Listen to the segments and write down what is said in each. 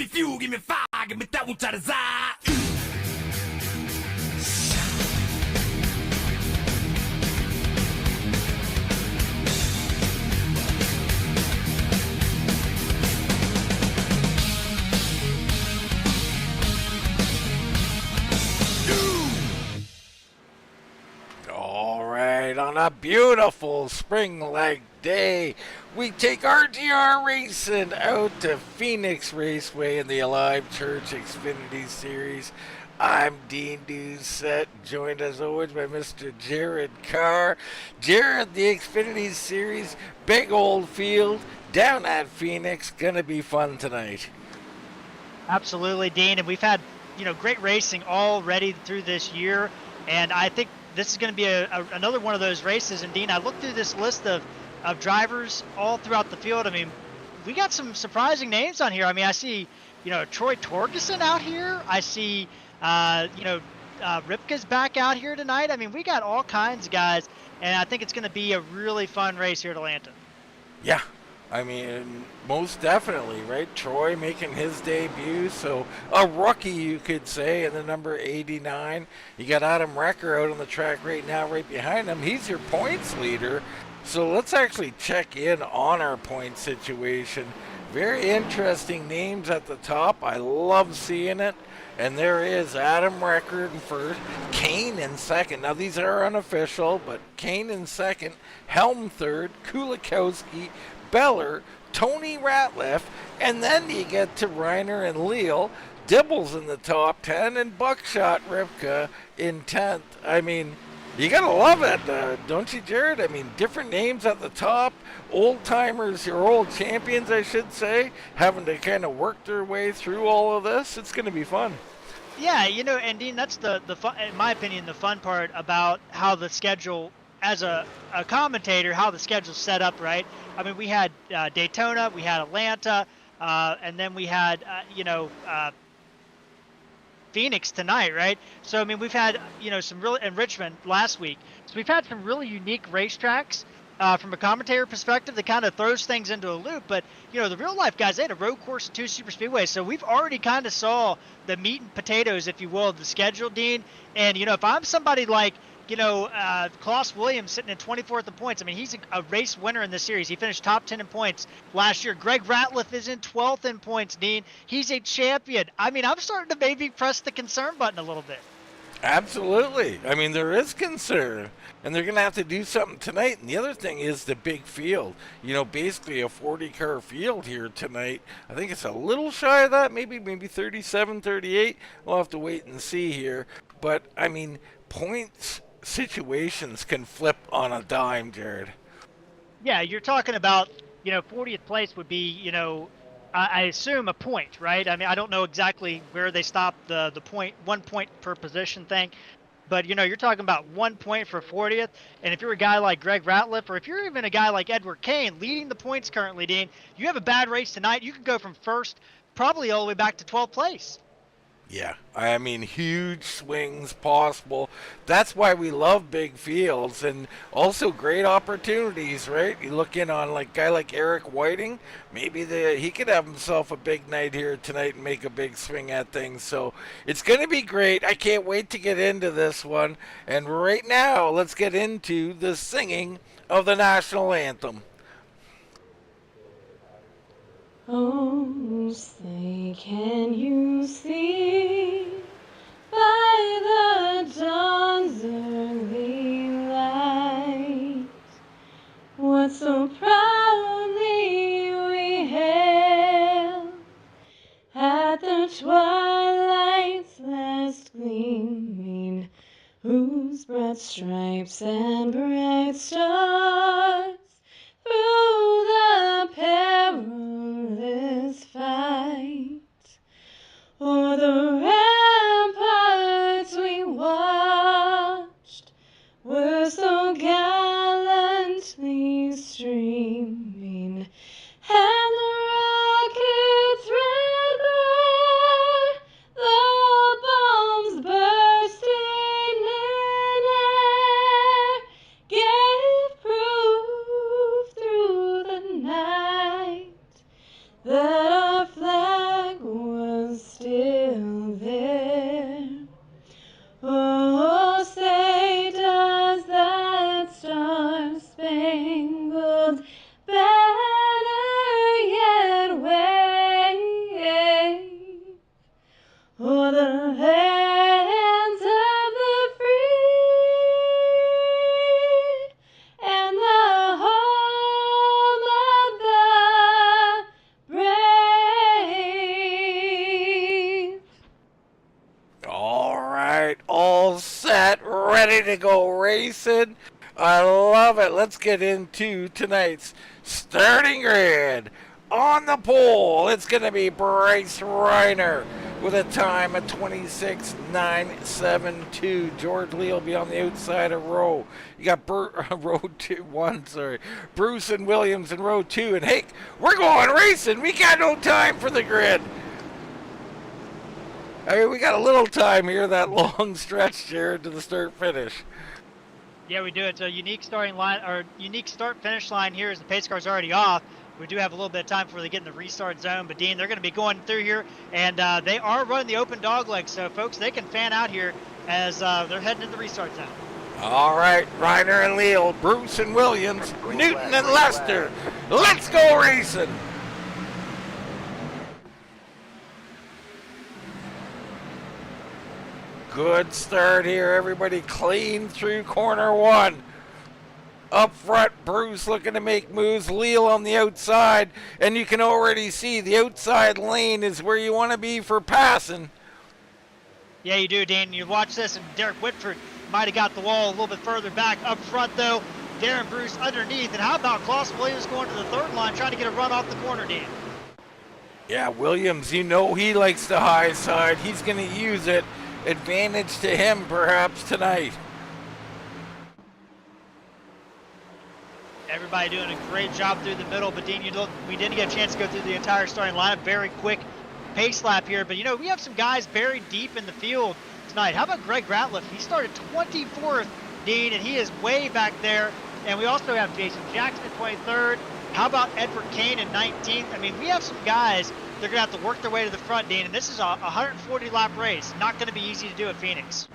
fuel, give me fire, give me that which I desire. All right, on a beautiful spring-like day, we take RGR Racing out to Phoenix Raceway in the Alive Church Xfinity Series. I'm Dean Doucette, joined as always by Mr. Jared Carr. Jared, the Xfinity Series, big old field down at Phoenix, gonna be fun tonight. Absolutely, Dean, and we've had great racing already through this year, and I think this is going to be another one of those races. And Dean, I looked through this list of drivers all throughout the field. I mean, we got some surprising names on here. I mean, I see, Troy Torgerson out here. I see, Ripka's back out here tonight. I mean, we got all kinds of guys, and I think it's going to be a really fun race here at Atlanta. Yeah, I mean, most definitely, right? Troy making his debut, so a rookie, you could say, in the number 89. You got Adam Recker out on the track right now, right behind him. He's your points leader. So let's actually check in on our point situation. Very interesting names at the top. I love seeing it. And there is Adam Recker in first, Kane in second. Now, these are unofficial, but Kane in second, Helm third, Kulikowski, Beller, Tony Ratliff, and then you get to Reiner and Leal, Dibbles in the top 10, and Buckshot Ripka in 10th. I mean, you gotta love it, don't you, Jared? I mean, different names at the top, old-timers, or old champions, I should say, having to kind of work their way through all of this. It's gonna be fun. Yeah, and Dean, that's the fun, in my opinion, the fun part about how the schedule, as a commentator, how the schedule's set up, right? I mean, we had Daytona, we had Atlanta, and then we had, Phoenix tonight, right? So, I mean, we've had, some really, and Richmond last week. So we've had some really unique racetracks from a commentator perspective that kind of throws things into a loop. But, the real life guys, they had a road course and 2 super speedways. So we've already kind of saw the meat and potatoes, if you will, of the schedule, Dean. And, if I'm somebody like, Klaus Williams sitting in 24th in points. I mean, he's a race winner in this series. He finished top 10 in points last year. Greg Ratliff is in 12th in points, Dean. He's a champion. I mean, I'm starting to maybe press the concern button a little bit. Absolutely. I mean, there is concern, and they're going to have to do something tonight. And the other thing is the big field. Basically a 40-car field here tonight. I think it's a little shy of that, maybe 37, 38. We'll have to wait and see here. But, I mean, points situations can flip on a dime, Jared. Yeah, you're talking about, 40th place would be, I assume a point, right? I mean, I don't know exactly where they stop the point, 1 point per position thing. But, you're talking about 1 point for 40th. And if you're a guy like Greg Ratliff, or if you're even a guy like Edward Kane leading the points currently, Dean, you have a bad race tonight, you could go from first probably all the way back to 12th place. Yeah, I mean, huge swings possible. That's why we love big fields, and also great opportunities, right? You look in on a guy like Eric Whiting, maybe he could have himself a big night here tonight and make a big swing at things. So it's going to be great. I can't wait to get into this one. And right now, let's get into the singing of the national anthem. Oh, say, can you see by the dawn's early light what so proudly we hailed at the twilight's last gleaming, whose broad stripes and bright stars through the perilous fight o'er the ramparts we watched were so gallantly streaming, and the rockets red glare, the bombs bursting in air, gave proof through the night that our flag was ready to go racing. I love it. Let's get into tonight's starting grid. On the pole, it's going to be Bryce Reiner with a time of 26.972. Jorge Leal will be on the outside of row. You got Bruce and Williams in row 2. And hey, we're going racing. We got no time for the grid. I mean, we got a little time here, that long stretch, Jared, to the start-finish. Yeah, we do. It's a unique starting line, or unique start-finish line here as the pace car's already off. We do have a little bit of time before they get in the restart zone. But, Dean, they're going to be going through here, and they are running the open dog leg. So, folks, they can fan out here as they're heading into the restart zone. All right, Reiner and Leal, Bruce and Williams, Newton and Lester. Let's go racing. Good start here. Everybody clean through corner 1. Up front, Bruce looking to make moves. Leal on the outside. And you can already see the outside lane is where you want to be for passing. Yeah, you do, Dan. You watch this, and Derek Whitford might have got the wall a little bit further back. Up front, though, Darren Bruce underneath. And how about Klaus Williams going to the third line, trying to get a run off the corner, Dan? Yeah, Williams, you know he likes the high side. He's going to use it. Advantage to him, perhaps, tonight. Everybody doing a great job through the middle, but Dean, we didn't get a chance to go through the entire starting lineup. Very quick pace lap here, but we have some guys buried deep in the field tonight. How about Greg Ratliff? He started 24th, Dean, and he is way back there. And we also have Jason Jackson at 23rd. How about Edward Kane in 19th? I mean, we have some guys they're going to have to work their way to the front, Dean, and this is a 140-lap race. Not going to be easy to do at Phoenix.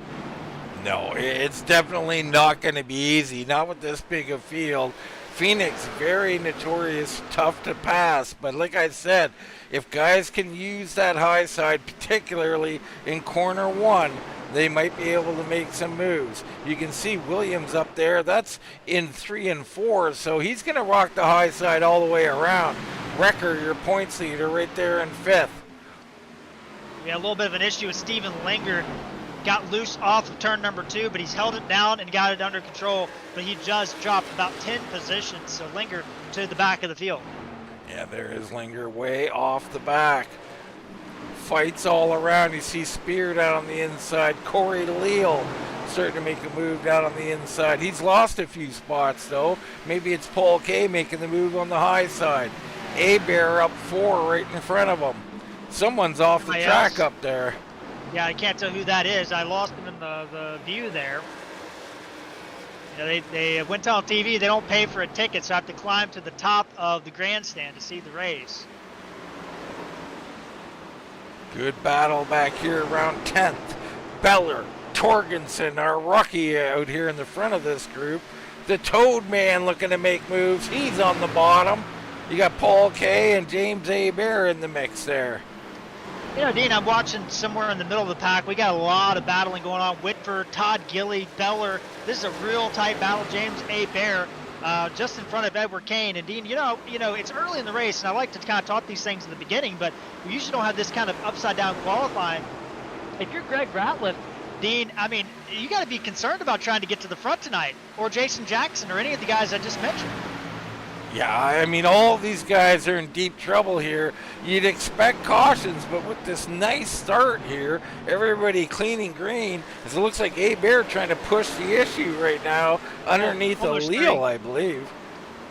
No, it's definitely not going to be easy, not with this big a field. Phoenix, very notorious, tough to pass, but like I said, if guys can use that high side, particularly in corner 1, they might be able to make some moves. You can see Williams up there, that's in 3 and 4, so he's going to rock the high side all the way around. Recker, your points leader, right there in 5th. We had a little bit of an issue with Steven Linger. Got loose off of turn number 2, but he's held it down and got it under control. But he just dropped about 10 positions, so Linger to the back of the field. Yeah, there is Linger way off the back. Fights all around. You see Spear down on the inside. Jorge Leal starting to make a move down on the inside. He's lost a few spots, though. Maybe it's Paul K making the move on the high side. Bear up 4 right in front of him. Someone's off the track up there. Yeah, I can't tell who that is. I lost him in the view there. They went on TV. They don't pay for a ticket, so I have to climb to the top of the grandstand to see the race. Good battle back here around 10th. Beller, Torgensen, our rookie out here in the front of this group. The Toad Man looking to make moves. He's on the bottom. You got Paul K and James Bear in the mix there. Dean, I'm watching somewhere in the middle of the pack. We got a lot of battling going on. Whitford, Todd Gilly, Beller. This is a real tight battle. James Bear just in front of Edward Kane. And Dean, it's early in the race, and I like to kind of talk these things in the beginning, but we usually don't have this kind of upside-down qualifying. If you're Greg Ratliff, Dean, I mean, you got to be concerned about trying to get to the front tonight, or Jason Jackson, or any of the guys I just mentioned. Yeah, I mean, all of these guys are in deep trouble here. You'd expect cautions, but with this nice start here, everybody clean and green, as it looks like Bear trying to push the issue right now underneath a Leal, I believe.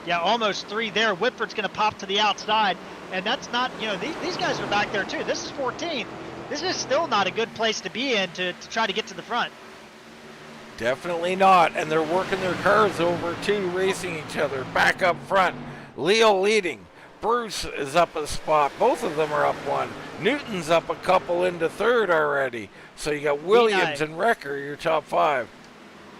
Yeah, almost 3 there. Whitford's going to pop to the outside, and that's not, these guys are back there too. This is 14th. This is still not a good place to be in to try to get to the front. Definitely not, and they're working their cars over too, racing each other. Back up front, Leal leading. Bruce is up a spot. Both of them are up 1. Newton's up a couple into 3rd already. So you got Williams and Recker, your top 5.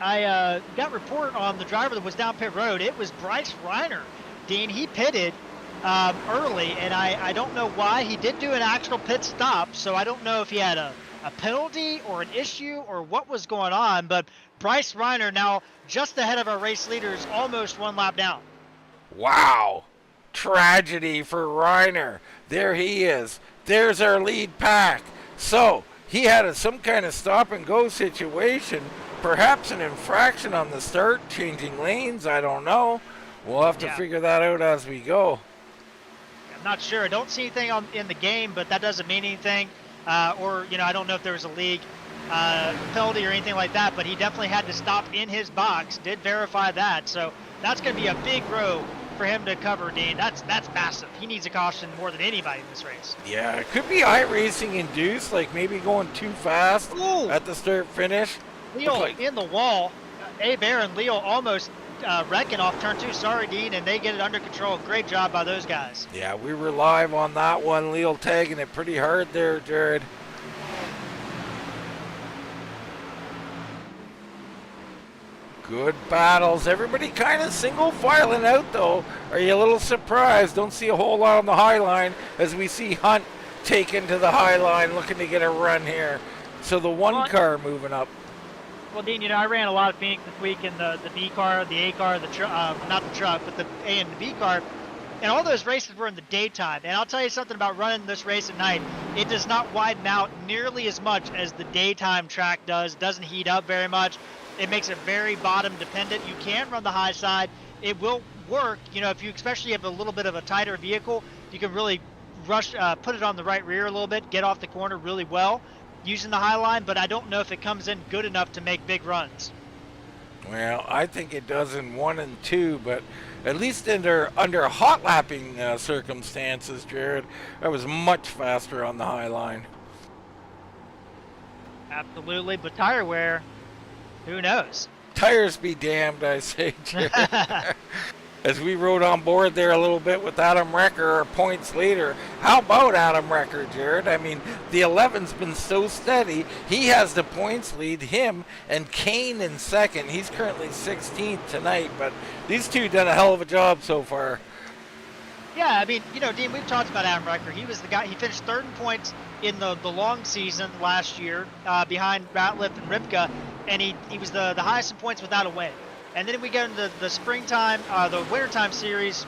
I got report on the driver that was down pit road. It was Bryce Reiner. Dean, he pitted early, and I don't know why. He did do an actual pit stop, so I don't know if he had a penalty or an issue or what was going on, but Bryce Reiner now just ahead of our race leaders, almost 1 lap down. Wow. Tragedy for Reiner. There he is. There's our lead pack. So he had some kind of stop and go situation. perhaps an infraction on the start, changing lanes. I don't know. We'll have to figure that out as we go. I'm not sure. I don't see anything in the game, but that doesn't mean anything. Or, I don't know if there was a league penalty or anything like that, but he definitely had to stop in his box. Did verify that. So that's going to be a big row for him to cover, Dean. That's massive. He needs a caution more than anybody in this race. Yeah, it could be iRacing induced, like maybe going too fast at the start finish. Leal in the wall. Bear and Leal almost wrecking off turn 2. Sorry, Dean, and they get it under control. Great job by those guys. Yeah, we were live on that one. Leal tagging it pretty hard there, Jared. Good battles. Everybody kind of single filing out, though. Are you a little surprised? Don't see a whole lot on the high line as we see Hunt taken to the high line looking to get a run here. So the one car moving up. Well, Dean, I ran a lot of Phoenix this week in the B car, the A car, not the truck, but the A and the B car. And all those races were in the daytime. And I'll tell you something about running this race at night. It does not widen out nearly as much as the daytime track does. It doesn't heat up very much. It makes it very bottom dependent. You can run the high side. It will work. If you especially have a little bit of a tighter vehicle, you can really put it on the right rear a little bit, get off the corner really well using the high line, but I don't know if it comes in good enough to make big runs. Well, I think it does in 1 and 2, but at least under hot lapping circumstances, Jared, I was much faster on the high line. Absolutely, but tire wear, who knows? Tires be damned, I say, Jared. As we rode on board there a little bit with Adam Recker, our points leader. How about Adam Recker, Jared? I mean, the 11's been so steady. He has the points lead, him and Kane in second. He's currently 16th tonight, but these two done a hell of a job so far. Yeah, I mean, Dean, we've talked about Adam Recker. He was the guy, he finished third in points in the long season last year behind Ratliff and Ripka, and he was the highest in points without a win. And then we go into the springtime, the wintertime series,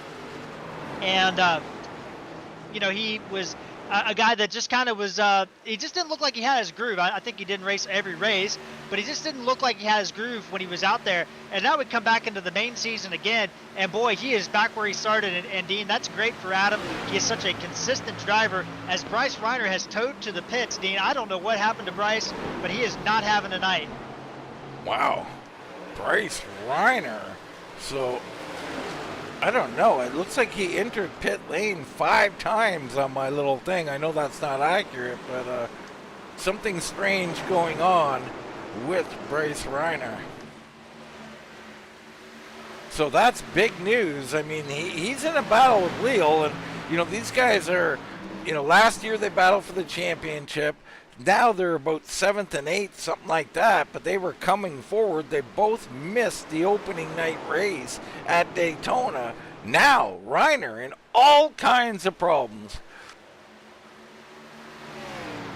and, he was a guy that just kind of was, he just didn't look like he had his groove. I think he didn't race every race, but he just didn't look like he had his groove when he was out there. And now we come back into the main season again, and boy, he is back where he started. And Dean, that's great for Adam. He is such a consistent driver. As Bryce Reiner has towed to the pits, Dean, I don't know what happened to Bryce, but he is not having a night. Wow. Bryce Reiner. So, I don't know. It looks like he entered pit lane 5 times on my little thing. I know that's not accurate, but something strange going on with Bryce Reiner. So that's big news. I mean, he's in a battle with Leal, and, these guys are, last year they battled for the championship. Now they're about 7th and 8th, something like that, but they were coming forward. They both missed the opening night race at Daytona. Now, Reiner in all kinds of problems.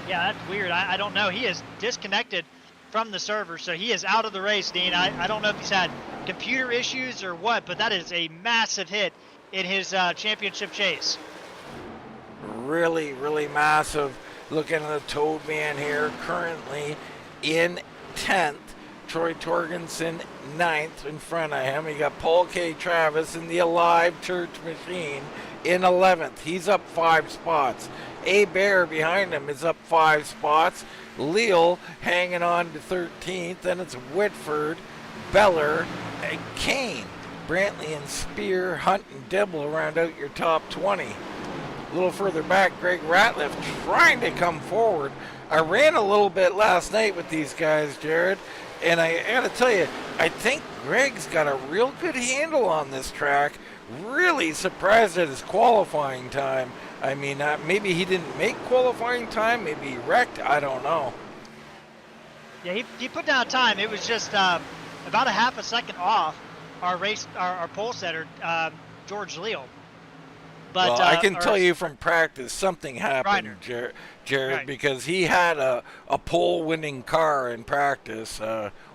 Yeah, that's weird. I don't know. He is disconnected from the server, so he is out of the race, Dean. I don't know if he's had computer issues or what, but that is a massive hit in his championship chase. Really, really massive. Looking at the Toad Man here, currently in 10th. Troy Torgensen 9th in front of him. You got Paul K. Travis in the Alive Church Machine in 11th. He's up 5 spots. A. Bear behind him is up 5 spots. Leal hanging on to 13th. Then it's Whitford, Beller, and Kane. Brantley and Spear, Hunt and Dibble round out your top 20. A little further back, Greg Ratliff trying to come forward. I ran a little bit last night with these guys, Jared, and I gotta tell you, I think Greg's got a real good handle on this track. Really surprised at his qualifying time. I mean, maybe he didn't make qualifying time, maybe he wrecked, I don't know. Yeah, he put down time. It was just about a half a second off our pole setter, Jorge Leal. But, well, I can tell you from practice something happened, Jared, right. Because he had a pole-winning car in practice,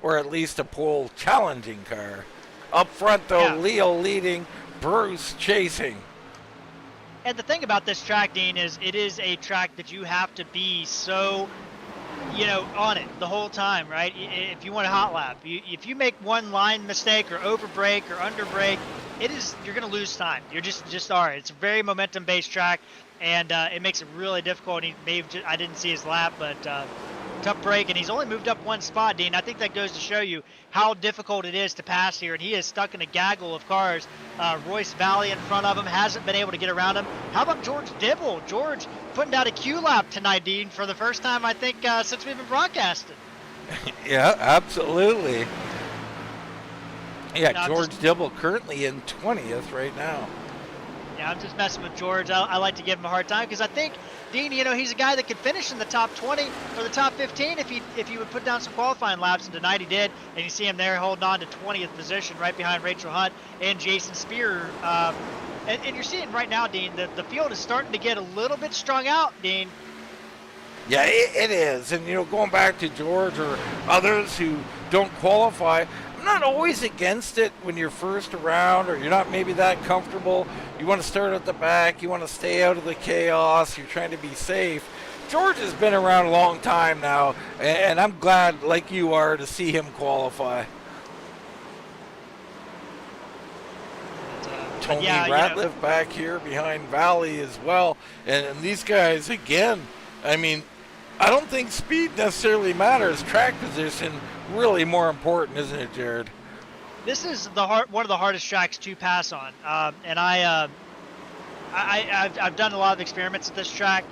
or at least a pole-challenging car. Up front, though, yeah. Leal leading, Bruce chasing. And the thing about this track, Dean, is it is a track that you have to be so, on it the whole time, right? If you want a hot lap, if you make one line mistake or over brake or under brake, you're going to lose time. You're just are. It's a very momentum based track, and it makes it really difficult. And I didn't see his lap, but tough break, and he's only moved up one spot, Dean. I think that goes to show you how difficult it is to pass here, and he is stuck in a gaggle of cars. Royce Valley in front of him hasn't been able to get around him. How about George Dibble? George putting down a Q lap tonight, Dean, for the first time, I think, since we've been broadcasting. Yeah, absolutely. Yeah, No, George Dibble currently in 20th right now. Yeah, I'm just messing with George. I like to give him a hard time because I think, Dean, he's a guy that could finish in the top 20 or the top 15 if he would put down some qualifying laps, and tonight he did, and you see him there holding on to 20th position right behind Rachel Hunt and Jason Spear. And you're seeing right now, Dean, the field is starting to get a little bit strung out, Dean. Yeah, it is. And, going back to George or others who don't qualify, I'm not always against it when you're first around or you're not maybe that comfortable. You want to start at the back. You want to stay out of the chaos. You're trying to be safe. George has been around a long time now, and I'm glad, like you are, to see him qualify. Tony Ratliff back here behind Valley as well. And these guys, again, I mean, I don't think speed necessarily matters. Track position really more important, isn't it, Jared? This is one of the hardest tracks to pass on, and I've done a lot of experiments at this track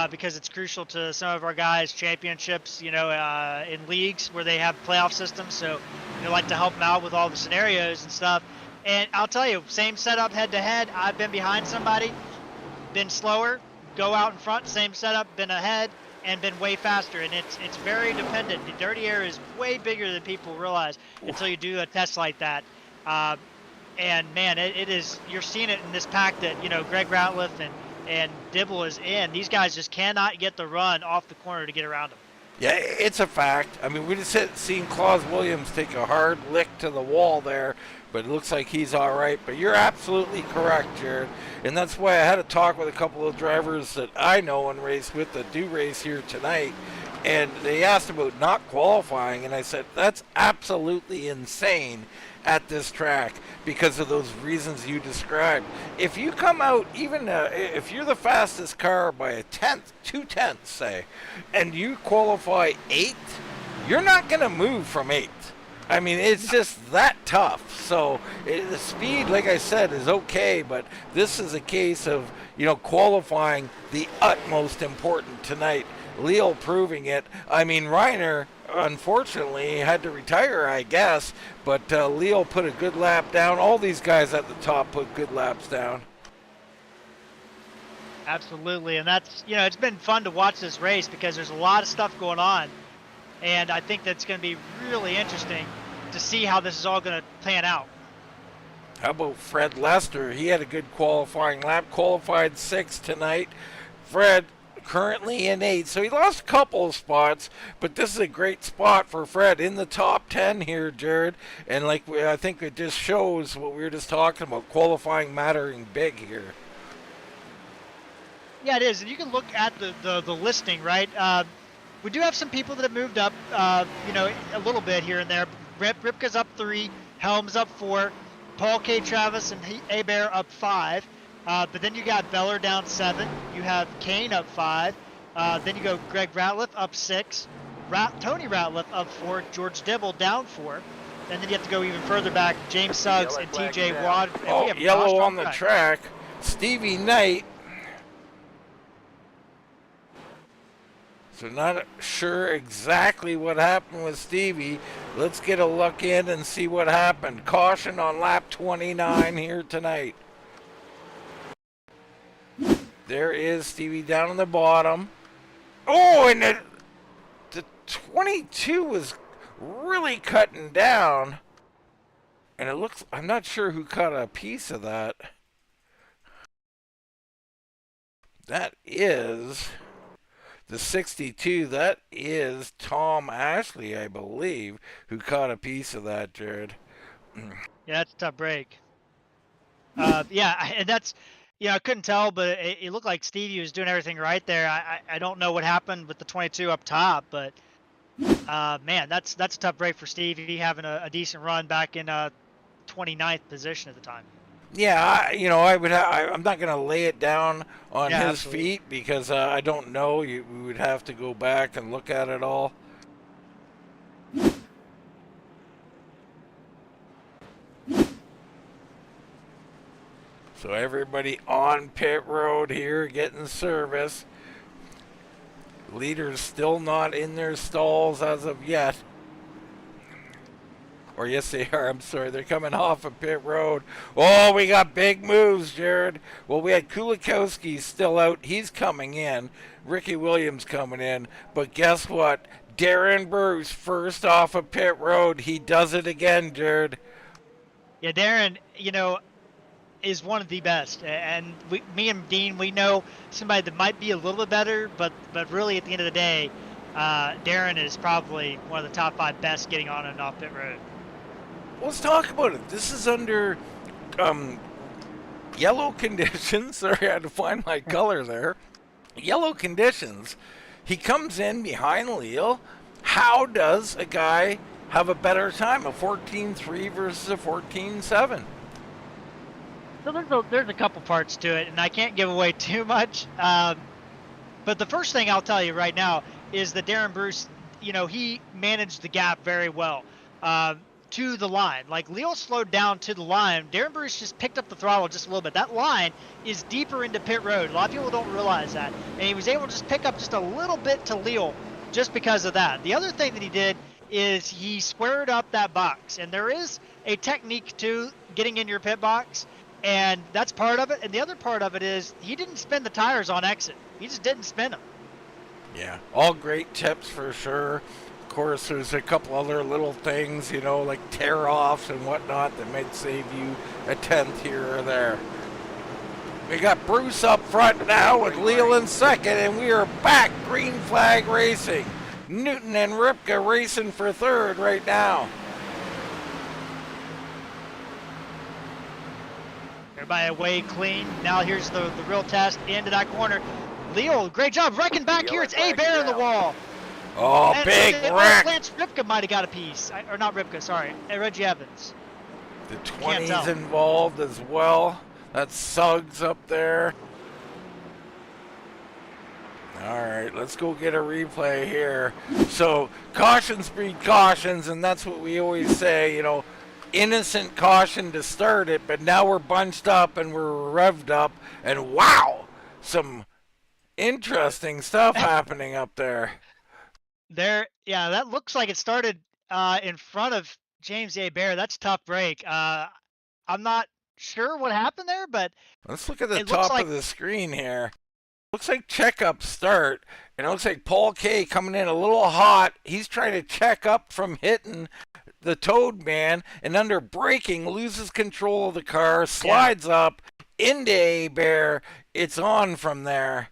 because it's crucial to some of our guys' championships, in leagues where they have playoff systems. So, like to help them out with all the scenarios and stuff. And I'll tell you, same setup head to head. I've been behind somebody, been slower, go out in front, same setup, been ahead, and been way faster. And it's very dependent. The dirty air is way bigger than people realize until you do a test like that. And man, it is. You're seeing it in this pack that Greg Ratliff and Dibble is in. These guys just cannot get the run off the corner to get around them. Yeah, it's a fact. I mean, we just seen Claus Williams take a hard lick to the wall there, but it looks like he's all right. But you're absolutely correct, Jared. And that's why I had a talk with a couple of drivers that I know and race with that do race here tonight. And they asked about not qualifying, and I said, that's absolutely insane at this track because of those reasons you described. If you come out, even if you're the fastest car by a tenth, 2/10, say, and you qualify 8th, you're not going to move from 8th. I mean, it's just that tough. So the speed, like I said, is okay, but this is a case of, qualifying the utmost important tonight. Leal proving it. I mean, Reiner, unfortunately, had to retire, I guess, but Leal put a good lap down. All these guys at the top put good laps down. Absolutely, and that's, it's been fun to watch this race because there's a lot of stuff going on, and I think that's going to be really interesting to see how this is all going to pan out. How about Fred Lester? He had a good qualifying lap, qualified 6th tonight. Fred currently in 8th, so he lost a couple of spots, but this is a great spot for Fred in the top 10 here, Jared. And I think it just shows what we were just talking about, qualifying mattering big here. Yeah, it is, and you can look at the listing, right? We do have some people that have moved up, a little bit here and there. Ripka's up 3, Helms up 4, Paul K. Travis and Hebert up 5. But then you got Beller down 7. You have Kane up 5. Then you go Greg Ratliff up 6. Tony Ratliff up 4. George Dibble down 4. And then you have to go even further back. James Suggs and TJ Watt. And yellow on the track. Stevie Knight. So not sure exactly what happened with Stevie. Let's get a look in and see what happened. Caution on lap 29 here tonight. There is Stevie down on the bottom. Oh, and the 22 was really cutting down. And it looks, I'm not sure who caught a piece of that. That is the 62. That is Tom Ashley, I believe, who caught a piece of that, Jared. Yeah, that's a tough break. Yeah, and that's, Yeah, I couldn't tell, but it looked like Stevie was doing everything right there. I don't know what happened with the 22 up top, but man, that's a tough break for Stevie having a decent run back in 29th position at the time. Yeah, I'm not going to lay it down on Yeah, his absolutely. feet because I don't know. We would have to go back and look at it all. So everybody on pit road here getting service. Leaders still not in their stalls as of yet. Or yes, they are. I'm sorry. They're coming off of pit road. Oh, we got big moves, Jared. Well, we had Kulikowski still out. He's coming in. Ricky Williams coming in. But guess what? Darren Bruce first off of pit road. He does it again, Jared. Yeah, Darren, is one of the best, and me and Dean, we know somebody that might be a little bit better, but really at the end of the day, Darren is probably one of the top 5 best getting on and off pit road. Let's talk about it. This is under yellow conditions. Sorry, I had to find my color there. Yellow conditions. He comes in behind Leal. How does a guy have a better time? A 14.3 versus a 14.7? So there's a couple parts to it, and I can't give away too much. But the first thing I'll tell you right now is that Darren Bruce, he managed the gap very well to the line. Like Leal slowed down to the line. Darren Bruce just picked up the throttle just a little bit. That line is deeper into pit road. A lot of people don't realize that. And he was able to just pick up just a little bit to Leal just because of that. The other thing that he did is he squared up that box. And there is a technique to getting in your pit box. And that's part of it. And the other part of it is he didn't spin the tires on exit. He just didn't spin them. Yeah, all great tips for sure. Of course, there's a couple other little things, like tear-offs and whatnot that might save you a tenth here or there. We got Bruce up front now with Leal in second, and we are back green flag racing. Newton and Ripka racing for third right now. Everybody away clean. Now here's the real test into that corner. Leal, great job wrecking back here. It's A-Bear in the wall. Oh, And big wreck. Lance Ripka might have got a piece. Or not Ripka, sorry. Reggie Evans. The 20's involved as well. That's Suggs up there. All right, let's go get a replay here. So, cautions breed cautions, and that's what we always say, innocent caution to start it, but now we're bunched up and we're revved up, and wow, some interesting stuff happening up there. Yeah, that looks like it started in front of James A-Bear. That's a tough break. I'm not sure what happened there, but let's look at the top of the screen here. Looks like checkup start, and it looks like Paul K coming in a little hot. He's trying to check up from hitting the Toad Man, and under braking loses control of the car, slides up into A-Bear. It's on from there.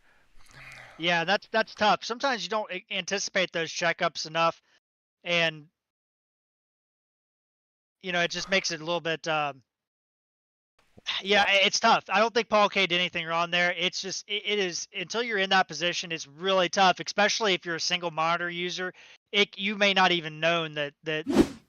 Yeah, that's tough. Sometimes you don't anticipate those checkups enough, and it just makes it a little bit. Yeah, it's tough. I don't think Paul K did anything wrong there. It's just it is until you're in that position, it's really tough, especially if you're a single monitor user. You may not even known that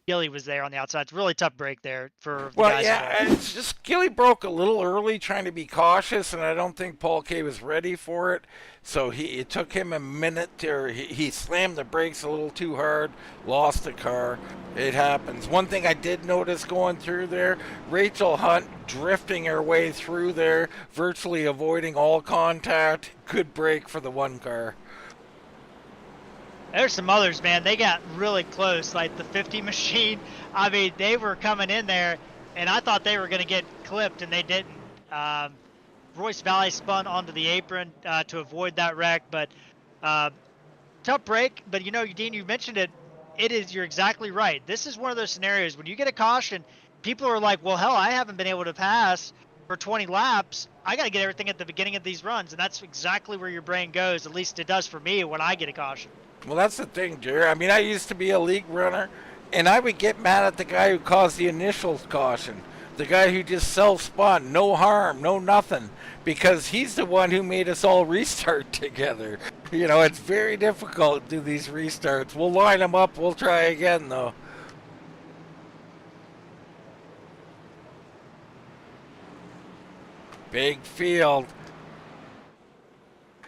Gilly was there on the outside. It's a really tough break there for the guys. Yeah, it's just Gilly broke a little early trying to be cautious, and I don't think Paul K was ready for it. So it took him a minute, or he slammed the brakes a little too hard, lost the car. It happens. One thing I did notice going through there, Rachel Hunt drifting her way through there, virtually avoiding all contact. Good break for the one car. There's some others, man. They got really close, like the 50 machine. I mean, they were coming in there, and I thought they were going to get clipped, and they didn't. Royce Valley spun onto the apron to avoid that wreck, but tough break. But, Dean, you mentioned it. You're exactly right. This is one of those scenarios when you get a caution, people are like, well, hell, I haven't been able to pass for 20 laps. I got to get everything at the beginning of these runs, and that's exactly where your brain goes. At least it does for me when I get a caution. Well, that's the thing, Jerry. I mean, I used to be a league runner, and I would get mad at the guy who caused the initial caution. the guy who just self-spun, no harm, no nothing, because he's the one who made us all restart together. You know, it's very difficult to do these restarts. We'll line them up. We'll try again, though. Big field.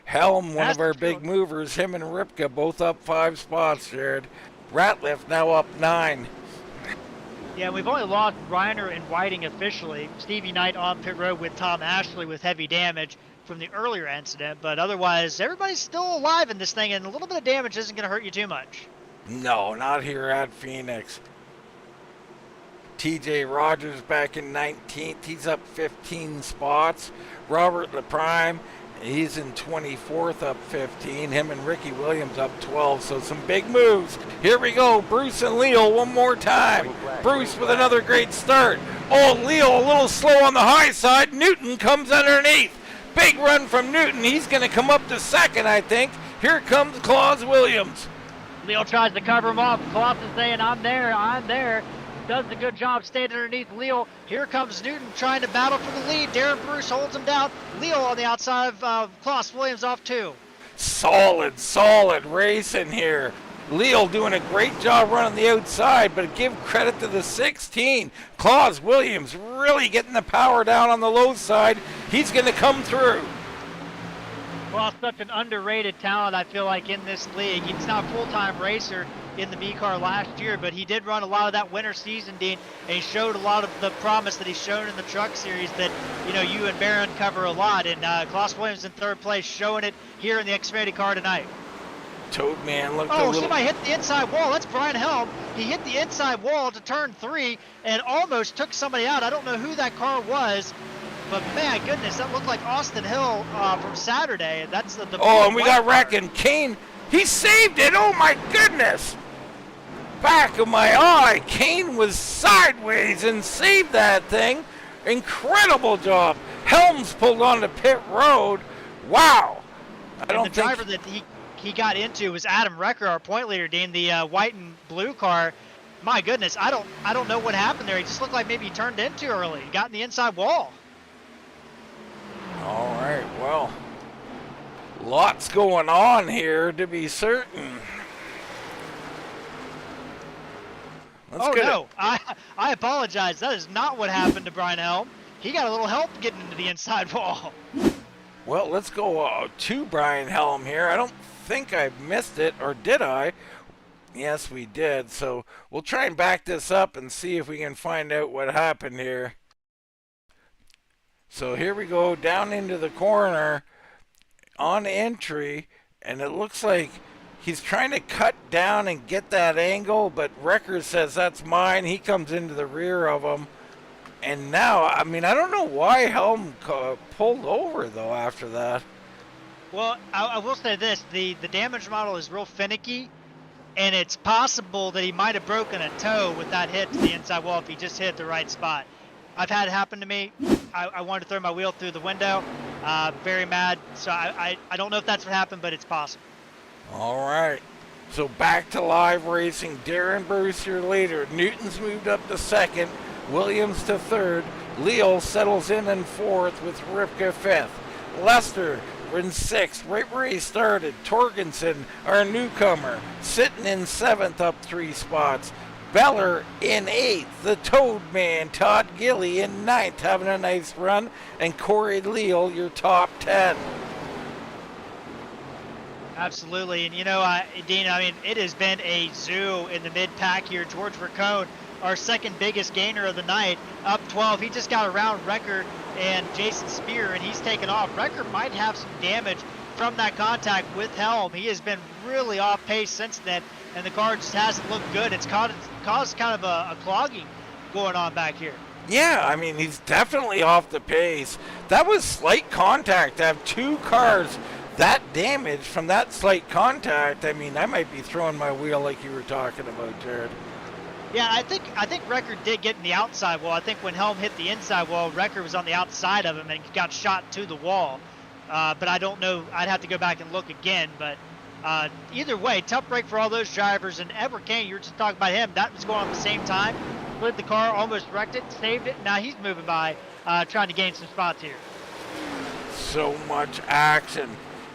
Helm, one of our big movers, him and Ripka both up 5 spots, Jared. Ratliff now up 9. Yeah, we've only lost Reiner and Whiting officially. Stevie Knight on pit road with Tom Ashley with heavy damage from the earlier incident, but otherwise everybody's still alive in this thing, and a little bit of damage isn't going to hurt you too much. No, not here at Phoenix. TJ Rogers back in 19th. He's up 15 spots. Robert LaPrime, he's in 24th, up 15. Him and Ricky Williams up 12. So some big moves. Here we go. Bruce and Leal one more time. Bruce with another great start. Oh, Leal a little slow on the high side. Newton comes underneath. Big run from Newton. He's going to come up to second, I think. Here comes Claus Williams. Leal tries to cover him off. Claus is saying, I'm there, I'm there. Does a good job staying underneath Leal. Here comes Newton trying to battle for the lead. Darren Bruce holds him down. Leal on the outside of Claus Williams off 2. Solid racing here. Leal doing a great job running the outside, but give credit to the 16. Claus Williams really getting the power down on the low side. He's going to come through. Well, such an underrated talent, I feel like, in this league. He's not a full-time racer in the B car last year, but he did run a lot of that winter season, Dean, and he showed a lot of the promise that he's shown in the truck series that, you know, you and Barron cover a lot. And Claus Williams in 3rd place, showing it here in the Xfinity car tonight. Toadman looked a Oh, little... somebody hit the inside wall. That's Brian Helm. He hit the inside wall to turn 3 and almost took somebody out. I don't know who that car was, but man, goodness, that looked like Austin Hill from Saturday. That's the oh, and we got wrecking. Kane, he saved it. Oh, my goodness. Back of my eye. Kane was sideways and saved that thing. Incredible job. Helms pulled onto pit road. Wow. The driver that he got into was Adam Recker, our point leader, Dean, the white and blue car. My goodness, I don't know what happened there. He just looked like maybe he turned in too early. He got in the inside wall. All right, well, lots going on here to be certain. I apologize. That is not what happened to Brian Helm. He got a little help getting into the inside wall. Well, let's go to Brian Helm here. I don't think I missed it, or did I? Yes, we did. So we'll try and back this up and see if we can find out what happened here. So here we go down into the corner on entry, and it looks like he's trying to cut down and get that angle, but Recker says that's mine. He comes into the rear of him. And now, I mean, I don't know why Helm pulled over, though, after that. Well, I will say this. The damage model is real finicky, and it's possible that he might have broken a toe with that hit to the inside wall if he just hit the right spot. I've had it happen to me. I wanted to throw my wheel through the window. Very mad. So I don't know if that's what happened, but it's possible. All right. So back to live racing. Darren Bruce, your leader. Newton's moved up to 2nd. Williams to 3rd. Leal settles in 4th with Ripka 5th. Lester in 6th, right where he started. Torgensen, our newcomer, sitting in 7th, up 3 spots. Beller in 8th. The Toad Man, Todd Gilly, in 9th, having a nice run. And Corey Leal, your top 10. Absolutely. And, you know, Dean, I mean, it has been a zoo in the mid-pack here. George Racone, our 2nd biggest gainer of the night, up 12. He just got around Recker and Jason Spear, and he's taken off. Recker might have some damage from that contact with Helm. He has been really off pace since then, and the car just hasn't looked good. It's caused kind of a clogging going on back here. Yeah, I mean, he's definitely off the pace. That was slight contact. To have 2 cars that damaged from that slight contact, I mean, I might be throwing my wheel like you were talking about, Jared. Yeah, I think Recker did get in the outside wall. I think when Helm hit the inside wall, Recker was on the outside of him and got shot to the wall. But I don't know. I'd have to go back and look again. But either way, tough break for all those drivers. And Edward Kane, you were just talking about him. That was going on at the same time. slid the car, almost wrecked it, saved it. Now he's moving by, trying to gain some spots here. So much action.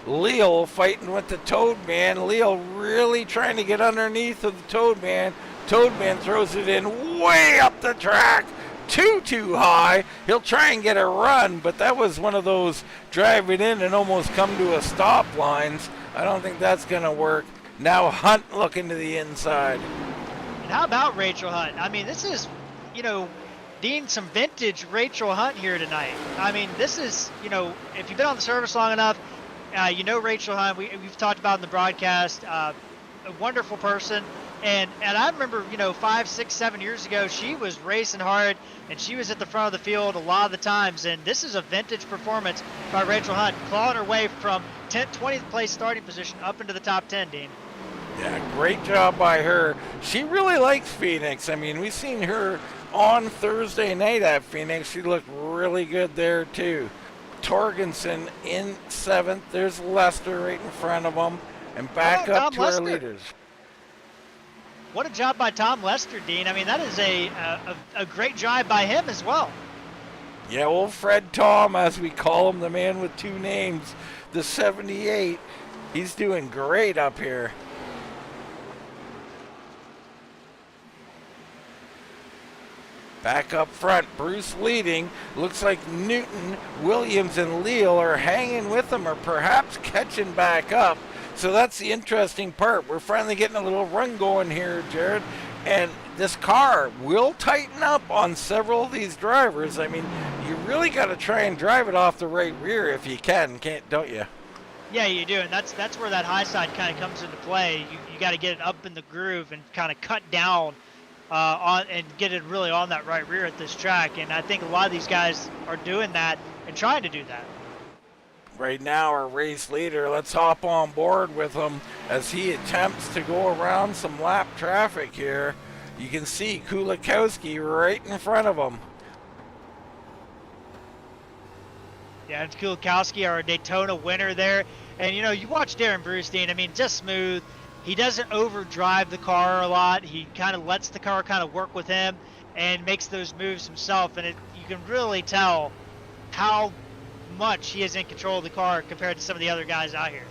Leal fighting with the Toad Man. Leal really trying to get underneath of the Toad Man. Toad Man throws it in way up the track. Too high. He'll try and get a run, but that was one of those driving in and almost come to a stop lines. I don't think that's going to work. Now Hunt looking to the inside. And how about Rachel Hunt? I mean, this is, Dean, some vintage Rachel Hunt here tonight. I mean, this is, if you've been on the service long enough, Rachel Hunt. We've talked about in the broadcast. A wonderful person. And I remember, 5, 6, 7 years ago, she was racing hard, and she was at the front of the field a lot of the times. And this is a vintage performance by Rachel Hunt, clawing her way from 20th place starting position up into the top 10, Dean. Yeah, great job by her. She really likes Phoenix. I mean, we've seen her on Thursday night at Phoenix. She looked really good there, too. Torgensen in 7th. There's Lester right in front of him. And back up to our leaders. What a job by Tom Lester, Dean. I mean, that is a great drive by him as well. Yeah, old Fred Tom, as we call him, the man with 2 names, the 78. He's doing great up here. Back up front, Bruce leading. Looks like Newton, Williams, and Leal are hanging with him or perhaps catching back up. So that's the interesting part. We're finally getting a little run going here, Jared. And this car will tighten up on several of these drivers. I mean, you really got to try and drive it off the right rear if you can, don't you? Yeah, you do, and that's where that high side kind of comes into play. You got to get it up in the groove and kind of cut down and get it really on that right rear at this track. And I think a lot of these guys are doing that and trying to do that. Right now, our race leader, let's hop on board with him as he attempts to go around some lap traffic here. You can see Kulikowski right in front of him. Yeah, it's Kulikowski, our Daytona winner there. And, you watch Darren Bruce, Dean. I mean, just smooth. He doesn't overdrive the car a lot. He kind of lets the car kind of work with him and makes those moves himself. And you can really tell how much he is in control of the car compared to some of the other guys out here.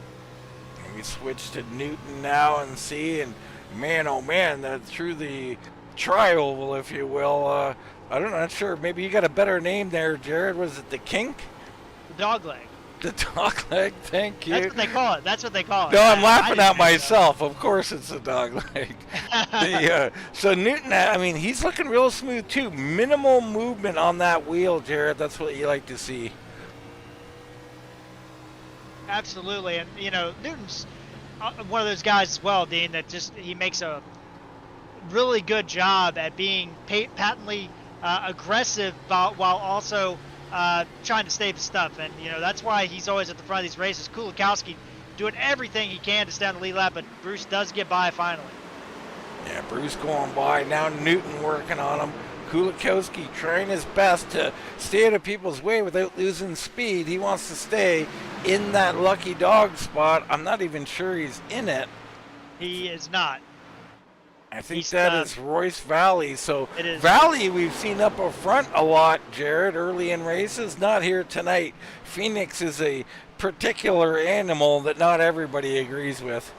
And we switch to Newton now and see, and man, oh man, through the tri-oval, if you will. I'm not sure. Maybe you got a better name there, Jared. Was it the kink? The dog leg. The dog leg, thank you. That's what they call it. No, I'm laughing at myself. Of course it's a dog leg. So Newton, I mean, he's looking real smooth too. Minimal movement on that wheel, Jared. That's what you like to see. Absolutely. And, Newton's one of those guys as well, Dean, that he makes a really good job at being patently aggressive while also trying to save his stuff. And, that's why he's always at the front of these races. Kulikowski doing everything he can to stay on the lead lap, but Bruce does get by finally. Yeah, Bruce going by. Now Newton working on him. Kulikowski trying his best to stay out of people's way without losing speed. He wants to stay in that lucky dog spot. I'm not even sure he's in it. He is not. I think that is Royce Valley. So it is. Valley we've seen up front a lot, Jared, early in races. Not here tonight. Phoenix is a particular animal that not everybody agrees with.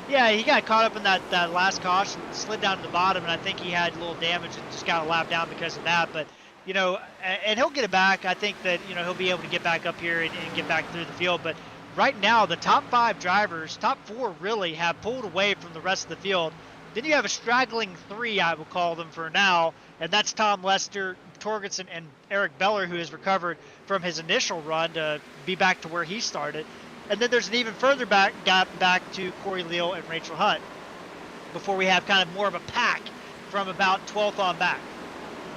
Yeah, he got caught up in that last caution, slid down to the bottom, and I think he had a little damage and just got a lap down because of that. But, and he'll get it back. I think that, he'll be able to get back up here and get back through the field. But right now, the top 5 drivers, top 4 really, have pulled away from the rest of the field. Then you have a straggling 3, I will call them for now, and that's Tom Lester, Torgensen, and Eric Beller, who has recovered from his initial run to be back to where he started. And then there's an even further gap back to Corey Leal and Rachel Hunt before we have kind of more of a pack from about 12th on back.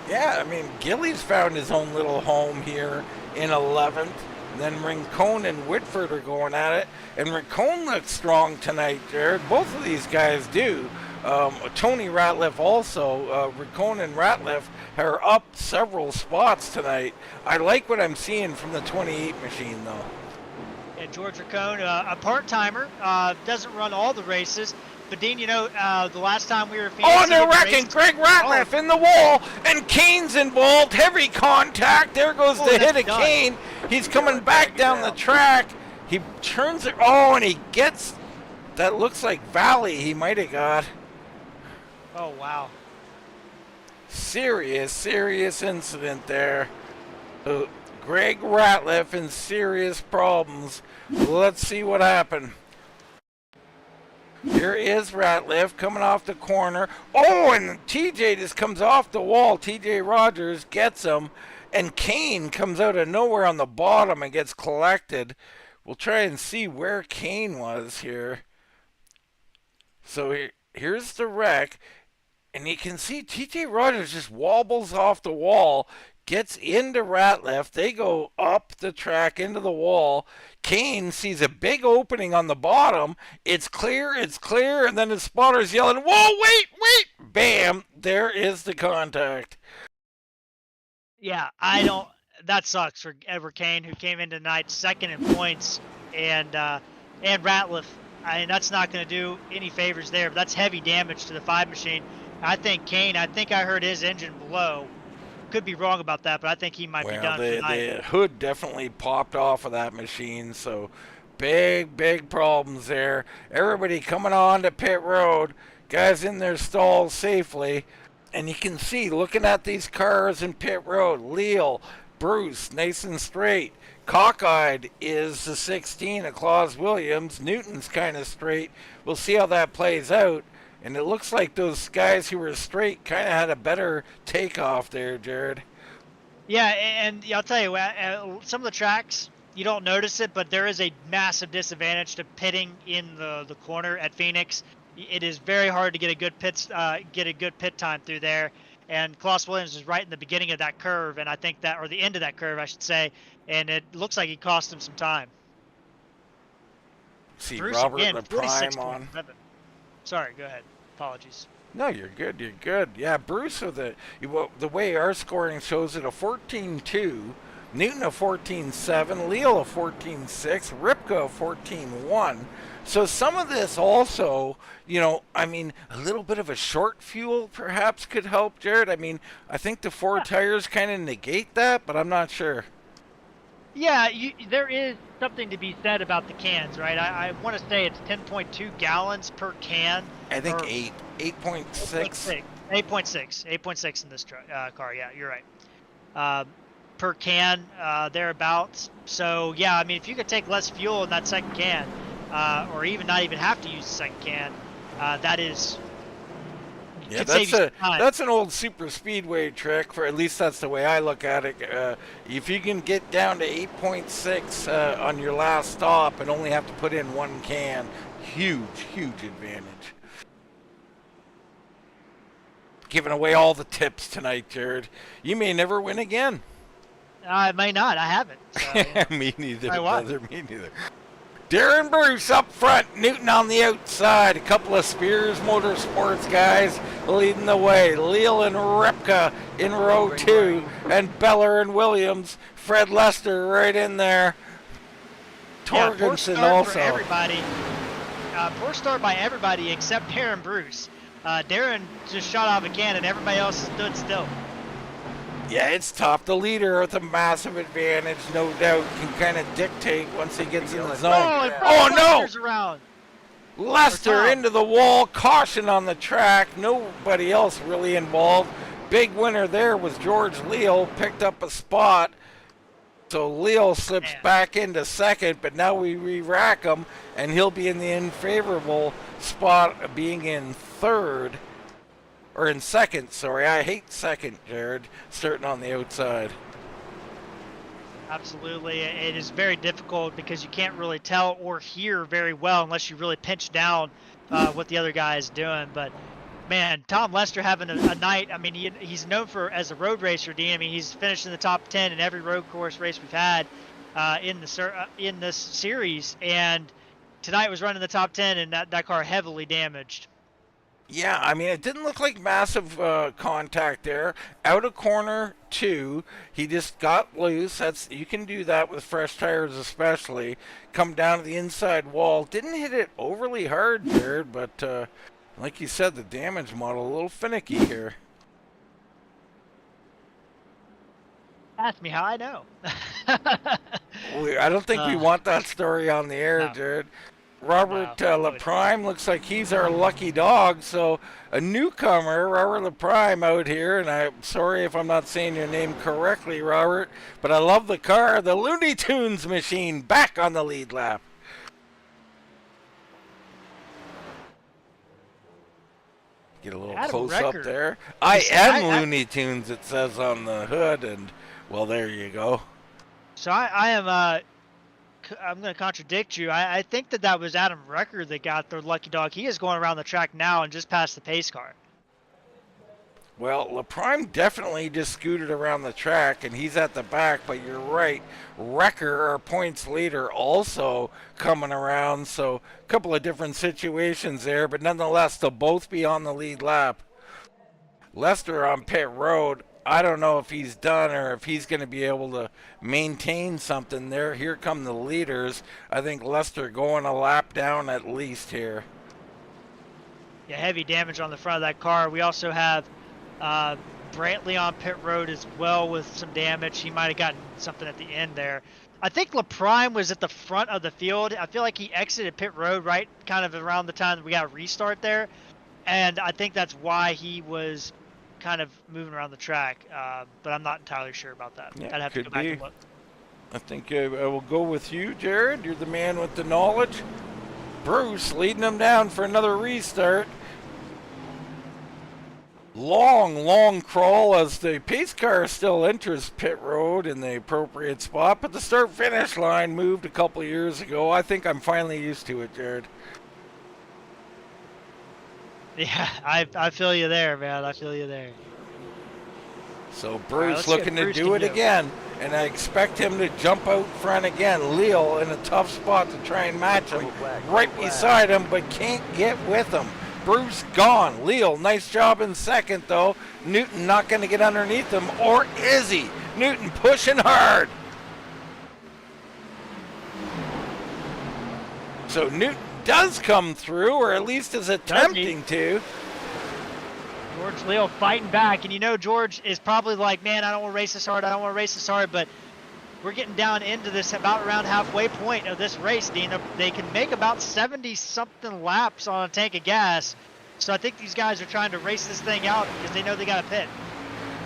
Yeah, I mean, Gillies found his own little home here in 11th. And then Rincon and Whitford are going at it. And Rincon looks strong tonight, Jared. Both of these guys do. Tony Ratliff also. Rincon and Ratliff are up several spots tonight. I like what I'm seeing from the 28 machine, though. Yeah, George Rincon, a part-timer, doesn't run all the races, But Dean, the last time we were Phoenix, Oh, and they're wrecking. Greg Ratliff in the wall, and Kane's involved. Heavy contact. There goes the hit of Kane. He's coming back down the track. He turns it. Oh, and he gets. That looks like Valley. He might have got. Oh wow. Serious incident there. Greg Ratliff in serious problems. Let's see what happened. Here is Ratliff coming off the corner. Oh, and TJ just comes off the wall. TJ Rogers gets him. And Kane comes out of nowhere on the bottom and gets collected. We'll try and see where Kane was here. So here's the wreck. And you can see TJ Rogers just wobbles off the wall, gets into Ratliff. They go up the track into the wall. Kane sees a big opening on the bottom. It's clear. And then his spotter's yelling, whoa, wait. Bam. There is the contact. Yeah, that sucks for Edward Kane, who came in tonight second in points, and Ratliff. I mean, that's not going to do any favors there, but that's heavy damage to the 5 machine. I think Kane, I heard his engine blow. Could be wrong about that, but I think he might be done tonight. The hood definitely popped off of that machine, so big problems there. Everybody coming on to pit road. Guys in their stalls safely. And you can see, looking at these cars in pit road, Leal, Bruce, nice and straight. Cockeyed is the 16 of Claus Williams. Newton's kind of straight. We'll see how that plays out. And it looks like those guys who were straight kind of had a better takeoff there, Jared. Yeah, and I'll tell you, some of the tracks, you don't notice it, but there is a massive disadvantage to pitting in the corner at Phoenix. It is very hard to get a good pit time through there. And Claus Williams is right in the beginning of that curve, and I think that, or the end of that curve, I should say, and it looks like he cost him some time. See Bruce Robert again, the Prime on. Sorry, go ahead. Apologies. No, you're good. Yeah, Bruce, the way our scoring shows it, a 14-2, Newton a 14-7, Leal a 14-6, Ripka a 14-1. So some of this also, a little bit of a short fuel perhaps could help, Jared. I think the 4 tires kind of negate that, but I'm not sure. Yeah, there is something to be said about the cans, right? I want to say it's 10.2 gallons per can. I think 8.6. 8.6 in this car. Yeah, you're right. Per can, thereabouts. So yeah, if you could take less fuel in that second can, or even not even have to use the second can, that is. Yeah, that's an old super speedway trick. For at least that's the way I look at it. If you can get down to 8.6 on your last stop and only have to put in 1 can, huge advantage. Giving away all the tips tonight, Jared. You may never win again. I may not. I haven't. So, Me neither, brother. Me neither. Darren Bruce up front, Newton on the outside. A couple of Spears Motorsports guys leading the way. Leal and Repka in row 2, and Beller and Williams. Fred Lester right in there. Torgensen also. For everybody. Poor start by everybody except Darren Bruce. Darren just shot off a can and everybody else stood still. Yeah, it's tough. The leader with a massive advantage, no doubt, can kind of dictate once he gets in the zone. Oh, no! Around. Lester into the wall. Caution on the track. Nobody else really involved. Big winner there was Jorge Leal. Picked up a spot. So Leal slips back into second, but now we re-rack him, and he'll be in the unfavorable spot of being in third. Or in second, sorry. I hate second, Jared, starting on the outside. Absolutely. It is very difficult because you can't really tell or hear very well unless you really pinch down what the other guy is doing. But, man, Tom Lester having a night. He's known as a road racer, Dean. He's finished in the top 10 in every road course race we've had in this series. And tonight was running the top 10, and that car heavily damaged. Yeah, I mean, it didn't look like massive contact there. Out of corner 2, he just got loose. You can do that with fresh tires, especially. Come down to the inside wall. Didn't hit it overly hard, Jared, but like you said, the damage model a little finicky here. Ask me how I know. I don't think we want that story on the air, No. Jared. Robert No, LaPrime looks like he's our lucky dog. So a newcomer, Robert LaPrime, out here, and I'm sorry if I'm not saying your name correctly, Robert, but I love the car. The Looney Tunes machine back on the lead lap. Get a little Adam close up Recker. there. I am Looney Tunes, it says on the hood, and well, there you go. So I am I'm going to contradict you. I think that was Adam Recker that got the lucky dog. He is going around the track now and just passed the pace car. Well, LaPrime definitely just scooted around the track, and he's at the back, but you're right. Recker, our points leader, also coming around, so a couple of different situations there, but nonetheless, they'll both be on the lead lap. Lester on pit road, I don't know if he's done or if he's going to be able to maintain something there. Here come the leaders. I think Lester going a lap down at least here. Yeah, heavy damage on the front of that car. We also have Brantley on pit road as well with some damage. He might have gotten something at the end there. I think LaPrime was at the front of the field. I feel like he exited pit road right kind of around the time that we got a restart there. And I think that's why he was kind of moving around the track, but I'm not entirely sure about that. Yeah, I'd have to go back and look. I think I will go with you, Jared. You're the man with the knowledge. Bruce leading them down for another restart. Long crawl as the pace car still enters pit road in the appropriate spot, but the start-finish line moved a couple of years ago. I think I'm finally used to it, Jared. Yeah, I feel you there, man. I feel you there. So Bruce right, looking to do it again, and I expect him to jump out front again. Leal in a tough spot to try and match him, right beside him, but can't get with him. Bruce gone. Leal, nice job in second, though. Newton not going to get underneath him, or is he? Newton pushing hard. So Newton does come through, or at least is attempting to. George Leal fighting back, and you know George is probably like, man, I don't want to race this hard, but we're getting down into this about around halfway point of this race, Dean. They can make about 70-something laps on a tank of gas, so I think these guys are trying to race this thing out because they know they got to pit.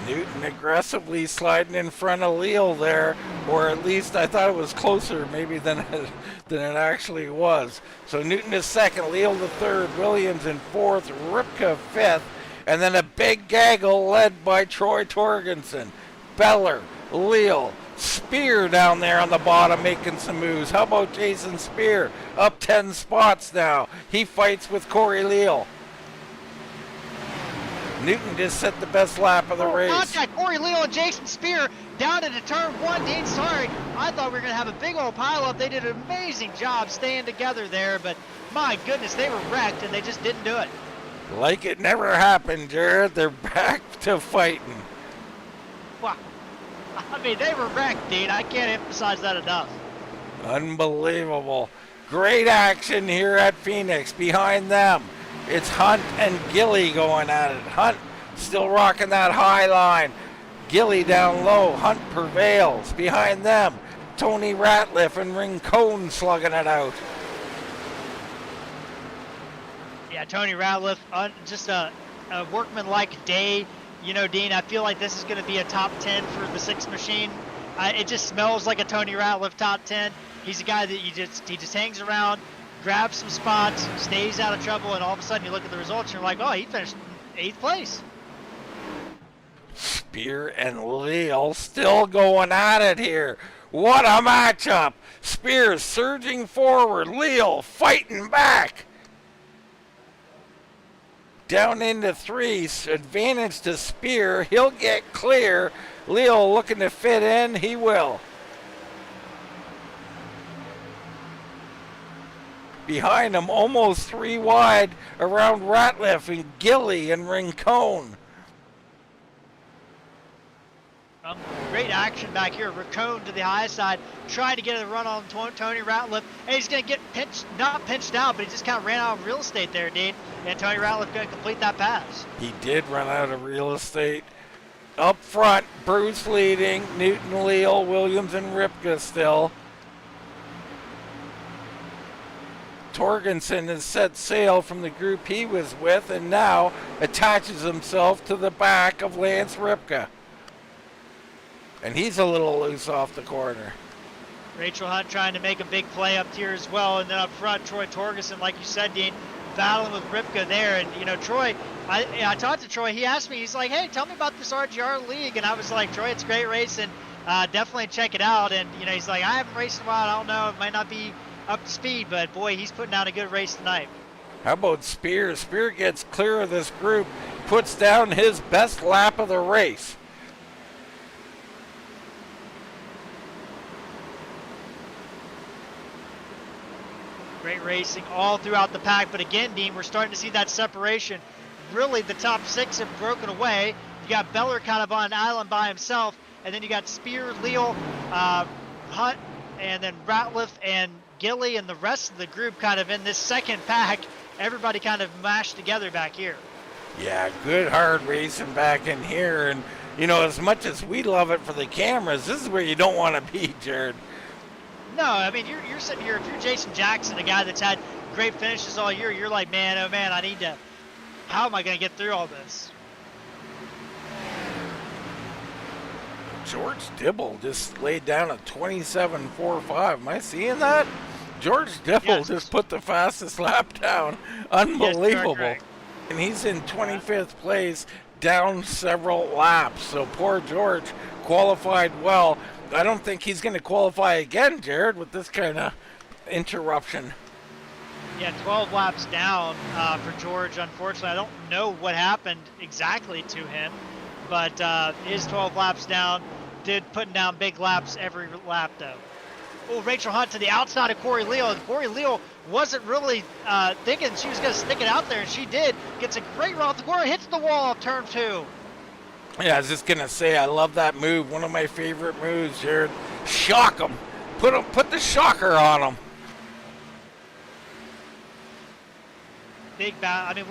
Newton aggressively sliding in front of Leal there, or at least I thought it was closer maybe than it actually was. So Newton is second, Leal the third, Williams in fourth, Ripka fifth, and then a big gaggle led by Troy Torgensen. Beller, Leal, Spear down there on the bottom making some moves. How about Jason Spear? Up 10 spots now. He fights with Corey Leal. Newton just set the best lap of the race. Contact Corey Leal and Jason Spear down into turn one. Dean, sorry, I thought we were going to have a big old pileup. They did an amazing job staying together there, but my goodness, they were wrecked and they just didn't do it. Like it never happened, Jared. They're back to fighting. Wow. I mean, they were wrecked, Dean. I can't emphasize that enough. Unbelievable. Great action here at Phoenix. Behind them, it's Hunt and Gilly going at it. Hunt still rocking that high line. Gilly down low. Hunt prevails. Behind them, Tony Ratliff and Rincon slugging it out. Yeah, Tony Ratliff, just a workman-like day. You know, Dean, I feel like this is going to be a top 10 for the six machine. It just smells like a Tony Ratliff top 10. He's a guy that he just hangs around, grabs some spots, stays out of trouble, and all of a sudden you look at the results and you're like, oh, he finished 8th place. Spear and Leal still going at it here. What a matchup. Spear surging forward. Leal fighting back. Down into 3, advantage to Spear. He'll get clear. Leal looking to fit in. He will. behind him, almost 3 wide around Ratliff and Gilly and Rincon. Great action back here. Rincon to the high side, trying to get a run on Tony Ratliff, and he's going to get pinched, not pinched out, but he just kind of ran out of real estate there, Dean. And Tony Ratliff going to complete that pass. He did run out of real estate. Up front, Bruce leading, Newton, Leal, Williams, and Ripka still. Torgensen has set sail from the group he was with and now attaches himself to the back of Lance Ripka. And he's a little loose off the corner. Rachel Hunt trying to make a big play up here as well. And then up front, Troy Torgerson, like you said, Dean, battling with Ripka there. And, you know, Troy, I talked to Troy. He asked me, he's like, hey, tell me about this RGR League. And I was like, Troy, it's great racing. Definitely check it out. And, you know, he's like, I haven't raced in a while. I don't know. It might not be up to speed. But, boy, he's putting out a good race tonight. How about Spear? Spear gets clear of this group, puts down his best lap of the race. Great racing all throughout the pack, but again, Dean, we're starting to see that separation. Really, the top 6 have broken away. You got Beller kind of on an island by himself, and then you got Spear, Leal, Hunt, and then Ratliff and Gilly and the rest of the group kind of in this second pack. Everybody kind of mashed together back here. Yeah, good hard racing back in here, and you know, as much as we love it for the cameras, this is where you don't want to be, Jared. No, I mean, you're sitting here, if you're Jason Jackson, a guy that's had great finishes all year, you're like, man, oh man, how am I going to get through all this? George Dibble just laid down a 27.45. Am I seeing that? George Dibble just put the fastest lap down. Unbelievable. Yes, and he's in 25th place, down several laps. So poor George qualified well. I don't think he's going to qualify again, Jared, with this kind of interruption. Yeah, 12 laps down for George, unfortunately. I don't know what happened exactly to him, but is 12 laps down. Did putting down big laps every lap, though. Oh, Rachel Hunt to the outside of Corey Leal. Corey Leal wasn't really thinking she was going to stick it out there, and she did. Gets a great run off the corner, hits the wall off turn 2. Yeah, I was just going to say, I love that move. One of my favorite moves, Jared. Shock him. Put the shocker on him. Big battle. I mean,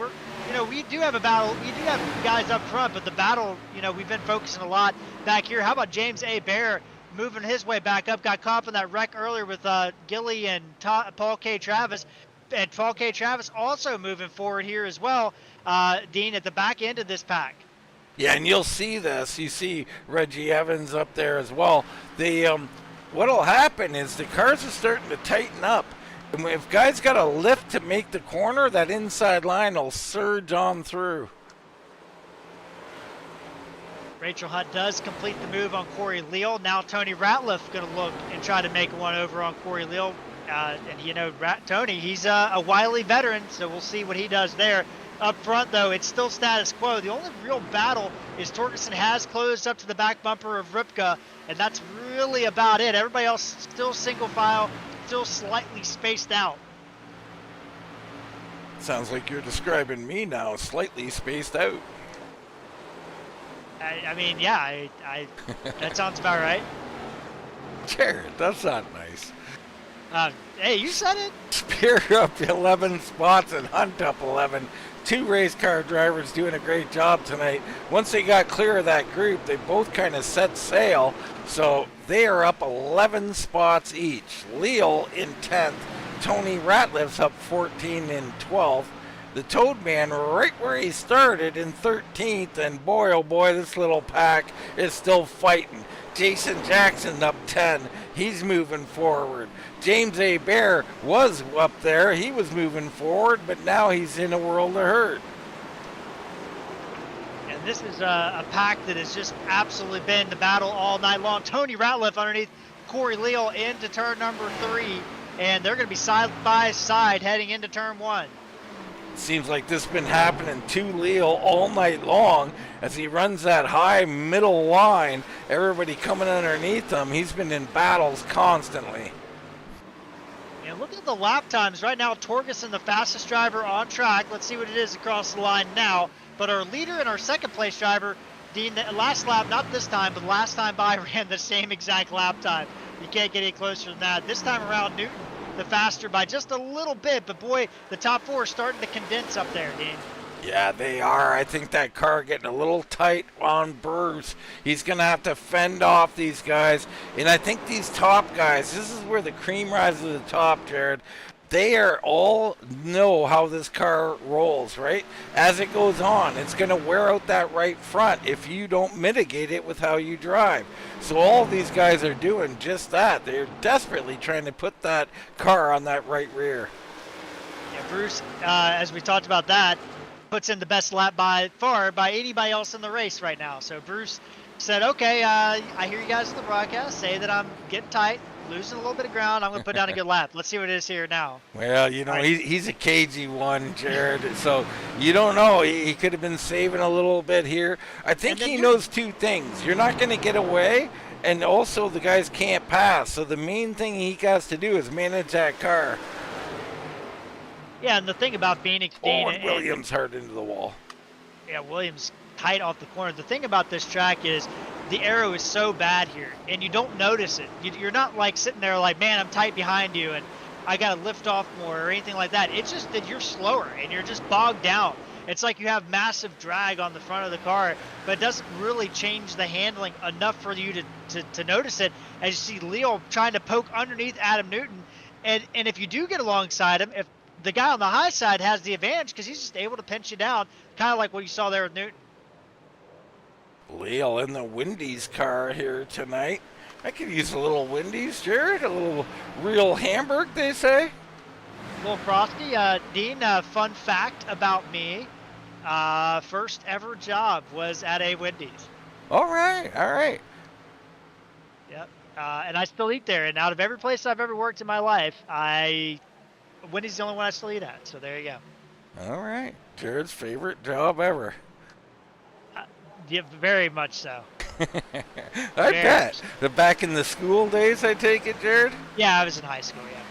we do have a battle. We do have guys up front, but the battle, we've been focusing a lot back here. How about James A. Bear moving his way back up? Got caught up in that wreck earlier with Gilly and Paul K. Travis. And Paul K. Travis also moving forward here as well, Dean, at the back end of this pack. Yeah, and you'll see this. You see Reggie Evans up there as well. What'll happen is the cars are starting to tighten up. And if guys got a lift to make the corner, that inside line will surge on through. Rachel Hunt does complete the move on Corey Leal. Now Tony Ratliff going to look and try to make one over on Corey Leal. Tony, he's a wily veteran, so we'll see what he does there. Up front, though, it's still status quo. The only real battle is Torgerson has closed up to the back bumper of Ripka, and that's really about it. Everybody else still single file, still slightly spaced out. Sounds like you're describing me now, slightly spaced out. That sounds about right. Jared, that's not nice. Hey, you said it. Spear up 11 spots and Hunt up 11. 2 race car drivers doing a great job tonight. Once they got clear of that group, they both kind of set sail. So they are up 11 spots each. Leal in 10th. Tony Ratliff's up 14 in 12th. The Toad Man right where he started in 13th. And boy, oh boy, this little pack is still fighting. Jason Jackson up 10. He's moving forward. James A. Bear was up there. He was moving forward, but now he's in a world of hurt. And this is a pack that has just absolutely been the battle all night long. Tony Ratliff underneath Corey Leal into turn number 3, and they're going to be side by side heading into turn 1. Seems like this has been happening to Leal all night long as he runs that high middle line. Everybody coming underneath him. He's been in battles constantly. And look at the lap times. Right now, Torgerson, the fastest driver on track. Let's see what it is across the line now. But our leader and our second place driver, Dean, the last lap, not this time, but last time by, ran the same exact lap time. You can't get any closer than that. This time around, Newton, the faster by just a little bit. But boy, the top four are starting to condense up there, Dean. Yeah, they are. I think that car getting a little tight on Bruce. He's going to have to fend off these guys. And I think these top guys, this is where the cream rises to the top, Jared. They are all know how this car rolls, right? As it goes on, it's going to wear out that right front if you don't mitigate it with how you drive. So all these guys are doing just that. They're desperately trying to put that car on that right rear. Yeah, Bruce, as we talked about that, puts in the best lap by far by anybody else in the race right now. So Bruce said, okay, I hear you guys in the broadcast say that I'm getting tight, losing a little bit of ground. I'm going to put down a good lap. Let's see what it is here now. Well, you know, he's a cagey one, Jared. So you don't know. He could have been saving a little bit here. I think he knows two things. You're not going to get away, and also the guys can't pass. So the main thing he has to do is manage that car. Yeah, and the thing about Phoenix, Dean, and Williams hard into the wall. Yeah, Williams tight off the corner. The thing about this track is the aero is so bad here, and you don't notice it. You're not like sitting there like, man, I'm tight behind you, and I got to lift off more or anything like that. It's just that you're slower, and you're just bogged down. It's like you have massive drag on the front of the car, but it doesn't really change the handling enough for you to notice it. As you see Leal trying to poke underneath Adam Newton, and if you do get alongside him, if the guy on the high side has the advantage because he's just able to pinch you down, kind of like what you saw there with Newton. Leal in the Wendy's car here tonight. I could use a little Wendy's, Jared. A little real Hamburg, they say. A little frosty. Dean, fun fact about me. First ever job was at a Wendy's. All right. Yep. And I still eat there. And out of every place I've ever worked in my life, Wendy's the only one I still eat at, so there you go. All right. Jared's favorite job ever. Yeah, very much so. I bet. Back in the school days, I take it, Jared? Yeah, I was in high school, yeah.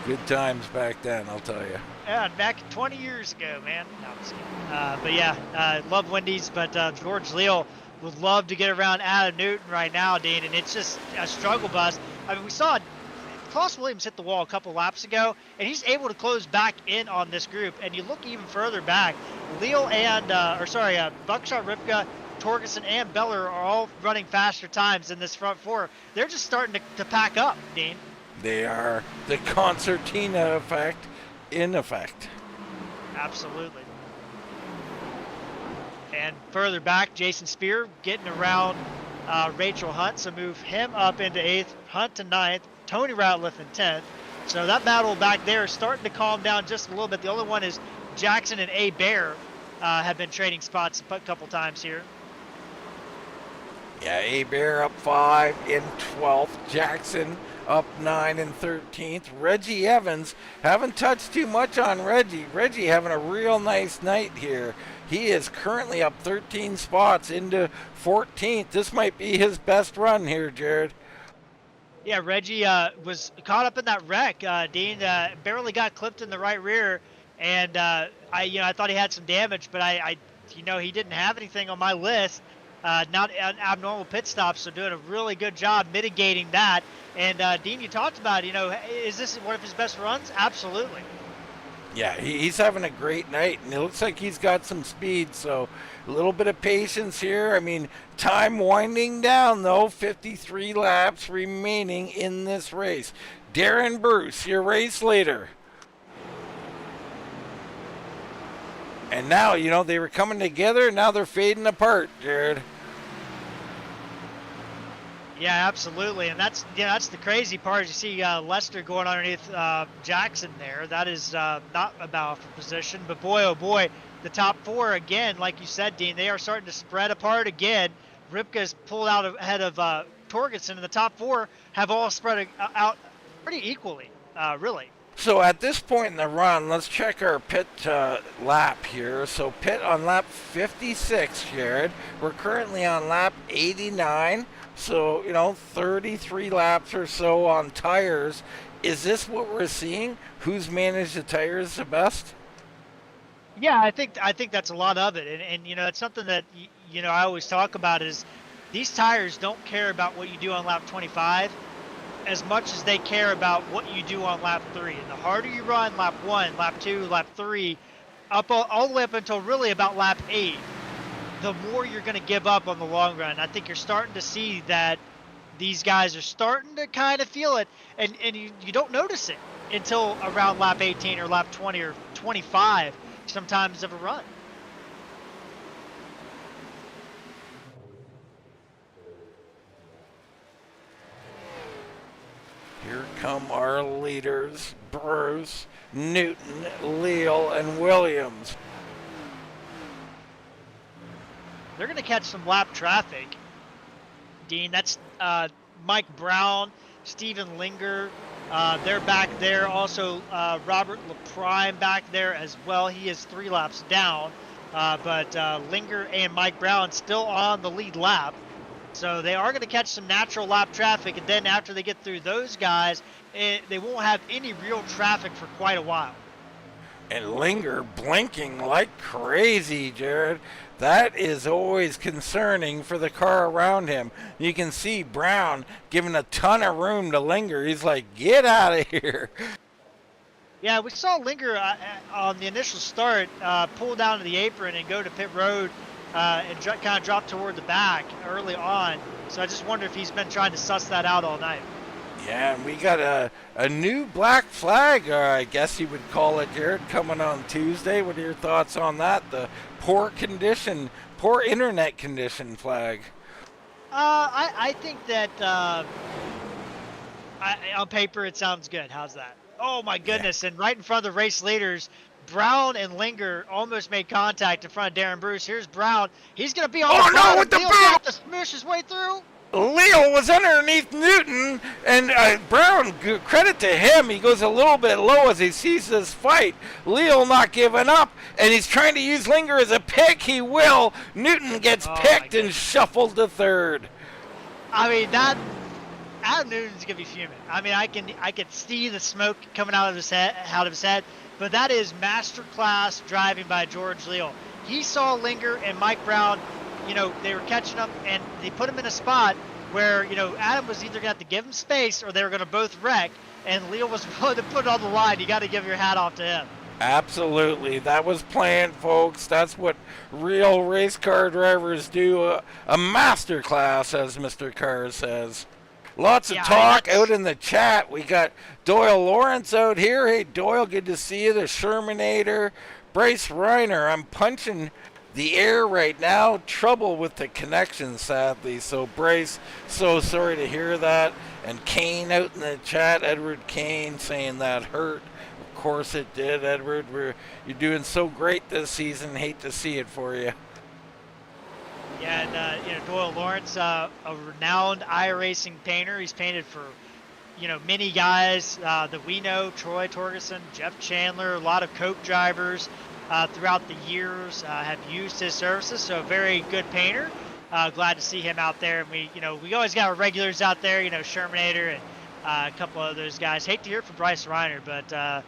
Good times back then, I'll tell you. Yeah, back 20 years ago, man. No, I'm just kidding. But yeah, love Wendy's, but Jorge Leal would love to get around Adam Newton right now, Dean, and it's just a struggle bus. I mean, we saw Klaus Williams hit the wall a couple laps ago, and he's able to close back in on this group. And you look even further back, Leal and, Buckshot, Ripka, Torgerson, and Beller are all running faster times in this front four. They're just starting to pack up, Dean. They are the concertina effect in effect. Absolutely. And further back, Jason Spear getting around Rachel Hunt, so move him up into 8th, Hunt to 9th, Tony Ratliff in 10th. So that battle back there is starting to calm down just a little bit. The only one is Jackson and A. Bear have been trading spots a couple times here. Yeah, A. Bear up 5 in 12th. Jackson up 9 in 13th. Reggie Evans, haven't touched too much on Reggie. Reggie having a real nice night here. He is currently up 13 spots into 14th. This might be his best run here, Jared. Yeah, Reggie was caught up in that wreck. Dean barely got clipped in the right rear, and I thought he had some damage, but he didn't have anything on my list. Not an abnormal pit stop, so doing a really good job mitigating that. And Dean, you talked about, is this one of his best runs? Absolutely. Yeah, he's having a great night, and it looks like he's got some speed, so a little bit of patience here. I mean, time winding down, though. 53 laps remaining in this race. Darren Bruce, your race leader. And now, they were coming together, and now they're fading apart, Jared. Yeah, absolutely, and that's the crazy part. You see Lester going underneath Jackson there. That is not a battle for position, but boy, oh boy, the top four again, like you said, Dean, they are starting to spread apart again. Ripka's pulled out ahead of Torgerson, and the top four have all spread out pretty equally, really. So at this point in the run, let's check our pit lap here. So pit on lap 56, Jared. We're currently on lap 89. So, 33 laps or so on tires. Is this what we're seeing? Who's managed the tires the best? Yeah, I think that's a lot of it, and it's something that I always talk about is these tires don't care about what you do on lap 25 as much as they care about what you do on lap 3. And the harder you run lap 1, lap 2, lap 3, up all the way up until really about lap 8, the more you're going to give up on the long run. I think you're starting to see that these guys are starting to kind of feel it, and you don't notice it until around lap 18 or lap 20 or 25 sometimes of a run. Here come our leaders, Bruce, Newton, Leal, and Williams. They're going to catch some lap traffic, Dean. That's Mike Brown, Steven Linger. They're back there. Also, Robert LaPrime back there as well. He is 3 laps down. But Linger and Mike Brown still on the lead lap. So they are going to catch some natural lap traffic. And then after they get through those guys, they won't have any real traffic for quite a while. And Linger blinking like crazy, Jared. That is always concerning for the car around him. You can see Brown giving a ton of room to Linger. He's like, get out of here. Yeah, we saw Linger on the initial start pull down to the apron and go to pit road and kind of drop toward the back early on. So I just wonder if he's been trying to suss that out all night. Yeah, and we got a new black flag, I guess you would call it, Jared, coming on Tuesday. What are your thoughts on that? The poor internet condition flag. I think that on paper it sounds good. How's that? Oh my goodness! Yeah. And right in front of the race leaders, Brown and Linger almost made contact in front of Darren Bruce. Here's Brown. He's gonna be on. Oh no! With the boot! To smoosh his way through. Leal was underneath Newton, and Brown, credit to him, he goes a little bit low as he sees this fight. Leal not giving up, and he's trying to use Linger as a pick. He will. Newton gets picked and shuffled to third. I mean, Adam Newton's gonna be fuming. I mean, I can see the smoke coming out of his head, but that is masterclass driving by Jorge Leal. He saw Linger and Mike Brown. They were catching up, and they put him in a spot where, Adam was either going to have to give him space or they were going to both wreck, and Leal was willing to put it on the line. You got to give your hat off to him. Absolutely. That was planned, folks. That's what real race car drivers do. A master class, as Mr. Carr says. Lots of talk out in the chat. We got Doyle Lawrence out here. Hey, Doyle, good to see you. The Shermanator. Bryce Reiner, I'm punching the air right now. Trouble with the connection, sadly. So, Bryce, so sorry to hear that. And Kane out in the chat, Edward Kane, saying that hurt. Of course it did, Edward. You're doing so great this season. Hate to see it for you. Yeah, and Doyle Lawrence, a renowned iRacing painter. He's painted for, many guys that we know: Troy Torgerson, Jeff Chandler, a lot of Coke drivers. Throughout the years have used his services, so a very good painter. Glad to see him out there. And we always got our regulars out there, Shermanator and a couple of those guys. Hate to hear it from Bryce Reiner, but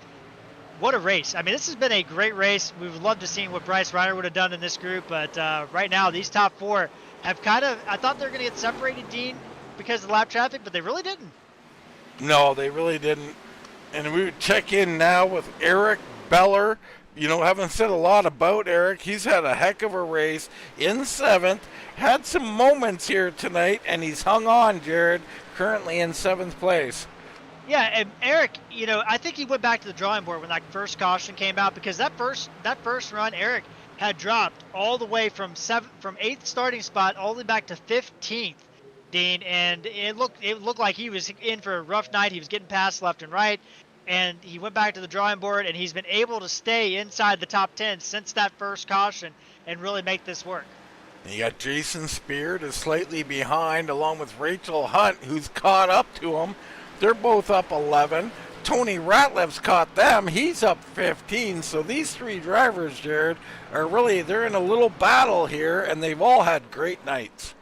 what a race. I mean, this has been a great race. We would love to see what Bryce Reiner would have done in this group, but right now these top 4 have I thought they were going to get separated, Dean, because of the lap traffic, but they really didn't. No, they really didn't. And we would check in now with Eric Beller. Haven't said a lot about Eric. He's had a heck of a race in 7th. Had some moments here tonight, and he's hung on, Jared, currently in 7th place. Yeah, and Eric, I think he went back to the drawing board when that first caution came out, because that first run, Eric had dropped all the way from 8th starting spot all the way back to 15th, Dean, and it looked like he was in for a rough night. He was getting passed left and right. And he went back to the drawing board, and he's been able to stay inside the top 10 since that first caution and really make this work. You got Jason Spear is slightly behind, along with Rachel Hunt, who's caught up to him. They're both up 11. Tony Ratlev's caught them. He's up 15. So these 3 drivers, Jared, they're in a little battle here, and they've all had great nights.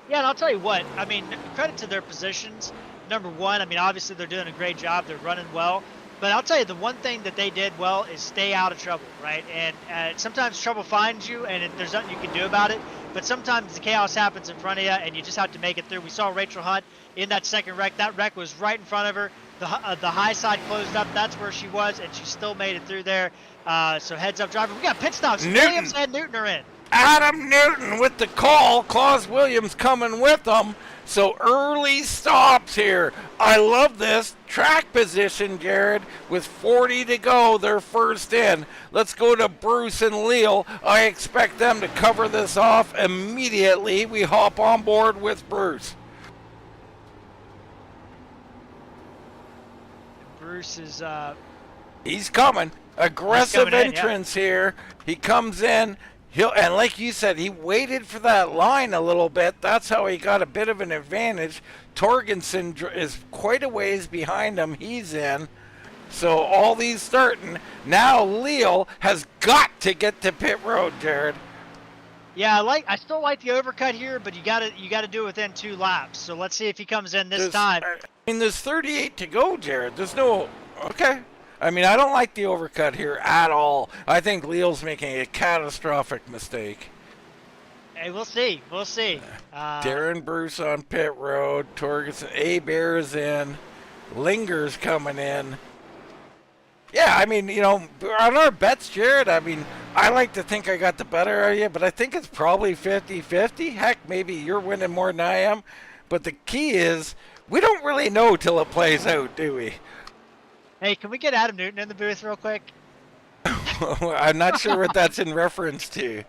Yeah, and I'll tell you what. I mean, credit to their positions. Number one, I mean, obviously they're doing a great job. They're running well. But I'll tell you, the one thing that they did well is stay out of trouble, right? And sometimes trouble finds you, and there's nothing you can do about it. But sometimes the chaos happens in front of you, and you just have to make it through. We saw Rachel Hunt in that second wreck. That wreck was right in front of her. The high side closed up. That's where she was, and she still made it through there. So heads up, driver. We got pit stops. Newton. Williams and Newton are in. Adam Newton with the call. Claus Williams coming with them. So early stops here. I love this. Track position, Jared, with 40 to go. They're first in. Let's go to Bruce and Leal. I expect them to cover this off immediately. We hop on board with Bruce. Bruce is He's coming. Aggressive He's coming in, entrance here. He comes in. And like you said, he waited for that line a little bit. That's how he got a bit of an advantage. Torgensen is quite a ways behind him. He's in. So all these starting. Now Leal has got to get to pit road, Jared. Yeah, I still like the overcut here, but you gotta do it within 2 laps. So let's see if he comes in this time. I mean, there's 38 to go, Jared. There's no okay. I mean, I don't like the overcut here at all. I think Leal's making a catastrophic mistake. Hey, we'll see. We'll see. Darren Bruce on pit road. Torgensen, A-Bear's in. Linger's coming in. Yeah, I mean, you know, on our bets, Jared, I mean, I like to think I got the better of you, but I think it's probably 50-50. Heck, maybe you're winning more than I am. But the key is, we don't really know till it plays out, do we? Hey, can we get Adam Newton in the booth real quick? I'm not sure what that's in reference to.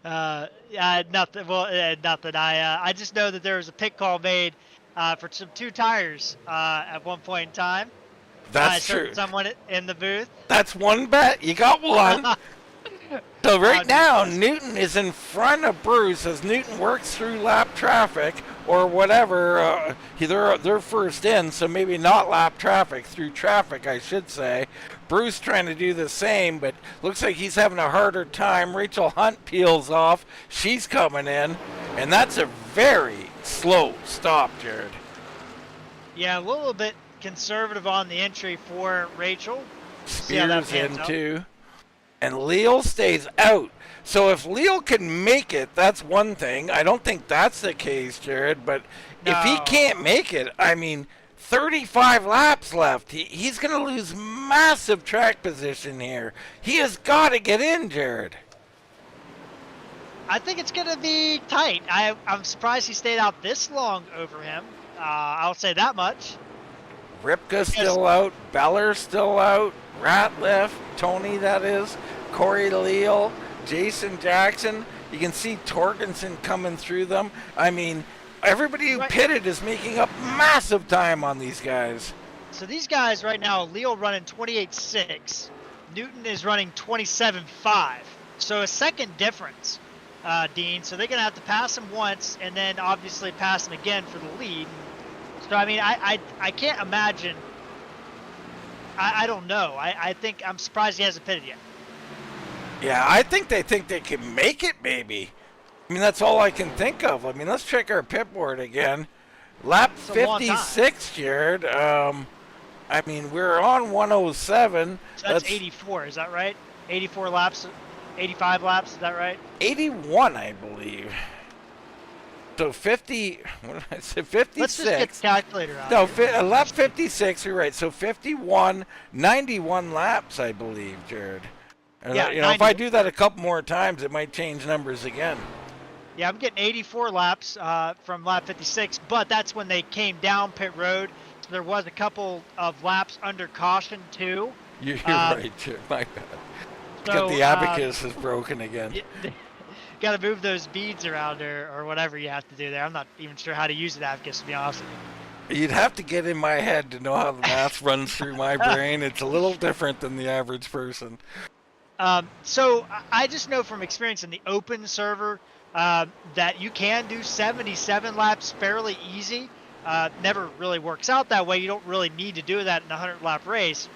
Nothing. Well, nothing. I just know that there was a pit call made for some 2 tires at one point in time. That's true. Someone in the booth. That's one bet. You got one. So right now, Newton is in front of Bruce as Newton works through lap traffic or whatever. They're first in, so maybe not lap traffic, through traffic, I should say. Bruce trying to do the same, but looks like he's having a harder time. Rachel Hunt peels off. She's coming in, and that's a very slow stop, Jared. Yeah, a little bit conservative on the entry for Rachel. Spears in too. And Leal stays out. So if Leal can make it, that's one thing. I don't think that's the case, Jared. But if he can't make it, I mean, 35 laps left. He's going to lose massive track position here. He has got to get in, Jared. I think it's going to be tight. I'm surprised he stayed out this long over him. I'll say that much. Ripka's still out. Beller's still out. Ratliff, Tony, that is. Corey Leal, Jason Jackson. You can see Torgensen coming through them. I mean, everybody who pitted is making up massive time on these guys. So these guys right now, Leal running 28.6. Newton is running 27.5. So a second difference, Dean. So they're going to have to pass him once and then obviously pass him again for the lead. So, I mean, I can't imagine. I don't know. I think I'm surprised he hasn't pitted yet. Yeah, I think they can make it, maybe. I mean, that's all I can think of. I mean, let's check our pit board again. Lap 56, Jared. I mean, we're on 107. So that's 84, is that right? 84 laps, 85 laps, is that right? 81, I believe. So 50, what did I say, 56. Let's just get the calculator out. No, lap 56, you're right. So 51, 91 laps, I believe, Jared. And yeah, you know, if I do that a couple more times, it might change numbers again. Yeah, I'm getting 84 laps from lap 56, but that's when they came down pit road. So there was a couple of laps under caution, too. You're right, Jared. My bad. So, the abacus is broken again. Got to move those beads around or whatever you have to do there. I'm not even sure how to use an abacus, to be honest with you. You'd have to get in my head to know how the math runs through my brain. It's a little different than the average person. So I just know from experience in the open server that you can do 77 laps fairly easy. Never really works out that way. You don't really need to do that in a 100-lap race.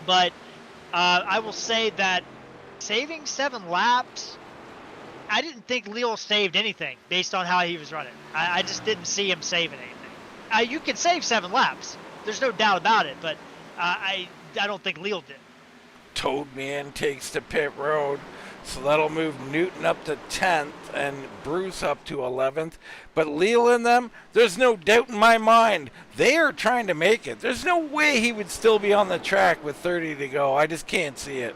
But I will say that saving 7 laps I didn't think Leal saved anything based on how he was running. I just didn't see him saving anything. You can save 7 laps. There's no doubt about it, but I don't think Leal did. Toadman takes to pit road, so that'll move Newton up to 10th and Bruce up to 11th. But Leal and them, there's no doubt in my mind, they are trying to make it. There's no way he would still be on the track with 30 to go. I just can't see it.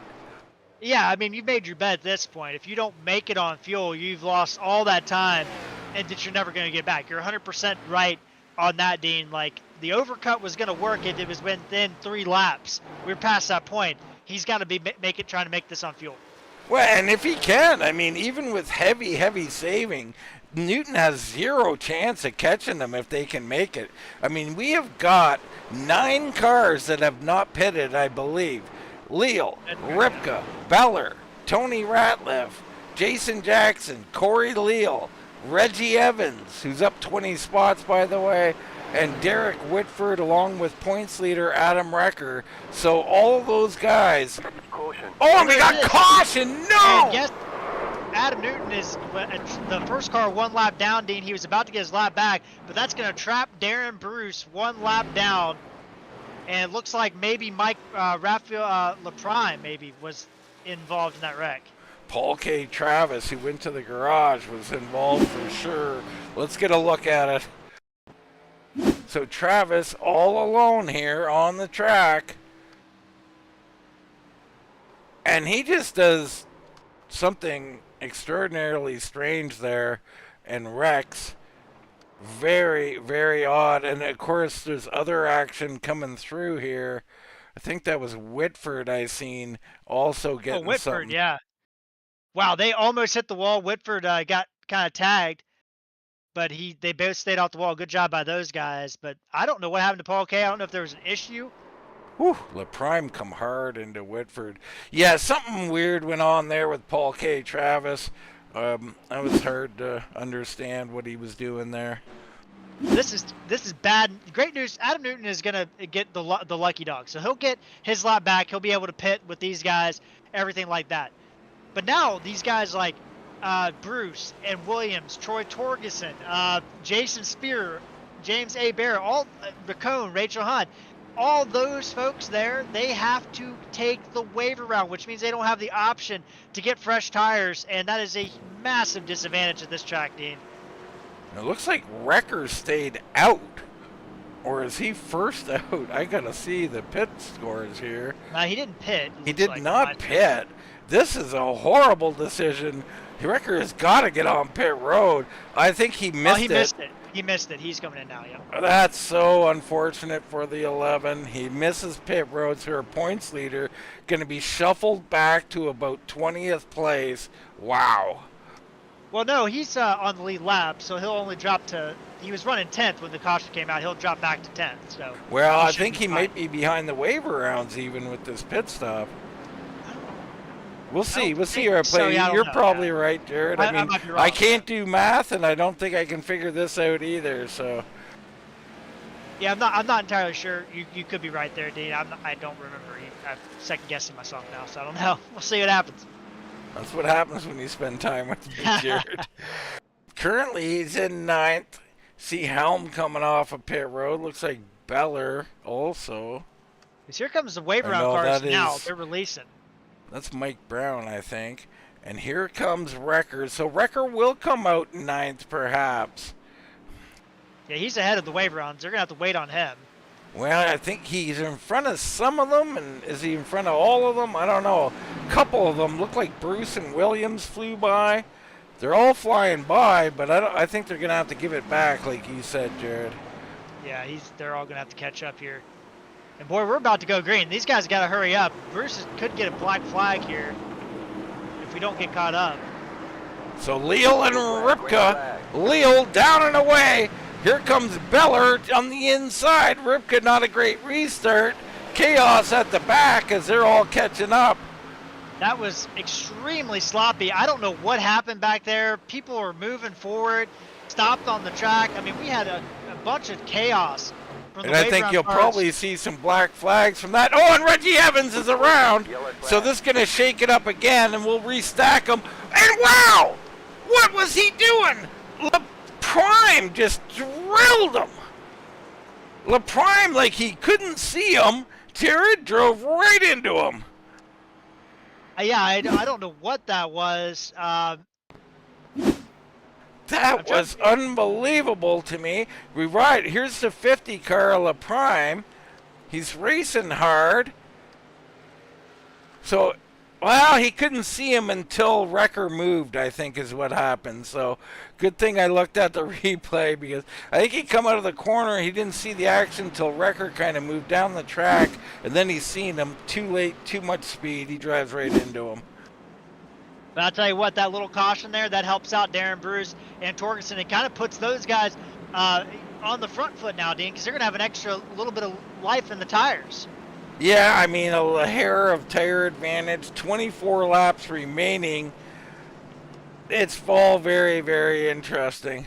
Yeah, I mean, you've made your bet at this point. If you don't make it on fuel, you've lost all that time and that you're never going to get back. You're 100% right on that, Dean. Like, the overcut was going to work. It was within 3 laps. We're past that point. He's got to be trying to make this on fuel. Well, and if he can, I mean, even with heavy saving, Newton has 0 chance of catching them if they can make it. I mean, we have got 9 cars that have not pitted, I believe. Leal, Ripka, Beller, Tony Ratliff, Jason Jackson, Corey Leal, Reggie Evans, who's up 20 spots, by the way, and Derek Whitford, along with points leader Adam Recker. So all those guys. Caution. Oh, and we got caution! No! And yes, Adam Newton is the first car 1 lap down, Dean. He was about to get his lap back, but that's going to trap Darren Bruce 1 lap down. And it looks like maybe Raphael LaPrime maybe was involved in that wreck. Paul K. Travis, who went to the garage, was involved for sure. Let's get a look at it. So Travis all alone here on the track. And he just does something extraordinarily strange there and wrecks. Very, very odd. And of course there's other action coming through here. I think that was Whitford I seen also getting Whitford, something. Yeah. Wow, they almost hit the wall. Whitford got kind of tagged, but they both stayed off the wall. Good job by those guys. But I don't know what happened to Paul K. I don't know if there was an issue. Whew, LaPrime come hard into Whitford. Yeah, something weird went on there with Paul K. Travis. I was hard to understand what he was doing there. This is bad. Great news. Adam Newton is gonna get the lucky dog, so he'll get his lap back. He'll be able to pit with these guys, everything like that. But now these guys like Bruce and Williams, Troy Torgerson, Jason Spear, James A. Barrett, all Racone, Rachel Hunt, all those folks there, they have to take the waiver route, which means they don't have the option to get fresh tires, and that is a massive disadvantage at this track, Dean. It looks like Recker stayed out. Or is he first out? I gotta see the pit scores here. No, he didn't pit. He did not pit. This is a horrible decision. Recker has got to get on pit road. I think he missed it. He missed it. He's coming in now, yeah. That's so unfortunate for the 11. He misses pit road, so our points leader going to be shuffled back to about 20th place. Wow. Well, no, he's on the lead lap, so he'll only drop to. He was running 10th when the caution came out. He'll drop back to 10th. So. Well, I think he might be behind the waiver rounds even with this pit stop. We'll see. We'll see our play. So, You're probably right, Jared. I mean, wrong, I can't do math, and I don't think I can figure this out either. So. Yeah, I'm not entirely sure. You could be right there, Dean. I don't remember. I'm second guessing myself now, so I don't know. We'll see what happens. That's what happens when you spend time with me, Jared. Currently, he's in 9th. See Helm coming off of pit road. Looks like Beller also. Because here comes the waiver round cars now. They're releasing. That's Mike Brown, I think. And here comes Recker. So Recker will come out 9th, perhaps. Yeah, he's ahead of the waiver rounds. They're going to have to wait on him. Well, I think he's in front of some of them, and is he in front of all of them? I don't know. A couple of them look like Bruce and Williams flew by. They're all flying by, but I think they're going to have to give it back, like you said, Jared. Yeah, they're all going to have to catch up here. And boy, we're about to go green. These guys got to hurry up. Bruce could get a black flag here if we don't get caught up. So Leal and Ripka. Leal down and away. Here comes Beller on the inside. Ripka, not a great restart. Chaos at the back as they're all catching up. That was extremely sloppy. I don't know what happened back there. People were moving forward, stopped on the track. I mean, we had a bunch of chaos. And I think you'll probably see some black flags from that. Oh, and Reggie Evans is around. So this is going to shake it up again, and we'll restack them. And wow! What was he doing? Prime just drilled him. Prime, like he couldn't see him. Jared drove right into him. Yeah, I don't know what that was. That was unbelievable to me. Here's the 50 car, Prime. He's racing hard. So, well, he couldn't see him until Recker moved, I think is what happened. So, good thing I looked at the replay because I think he come out of the corner. He didn't see the action until Recker kind of moved down the track. And then he's seen him too late, too much speed. He drives right into him. But I'll tell you what, that little caution there, that helps out Darren Bruce and Torgerson. It kind of puts those guys on the front foot now, Dean, because they're going to have an extra little bit of life in the tires. Yeah, I mean, a hair of tire advantage, 24 laps remaining. It's all very, very interesting.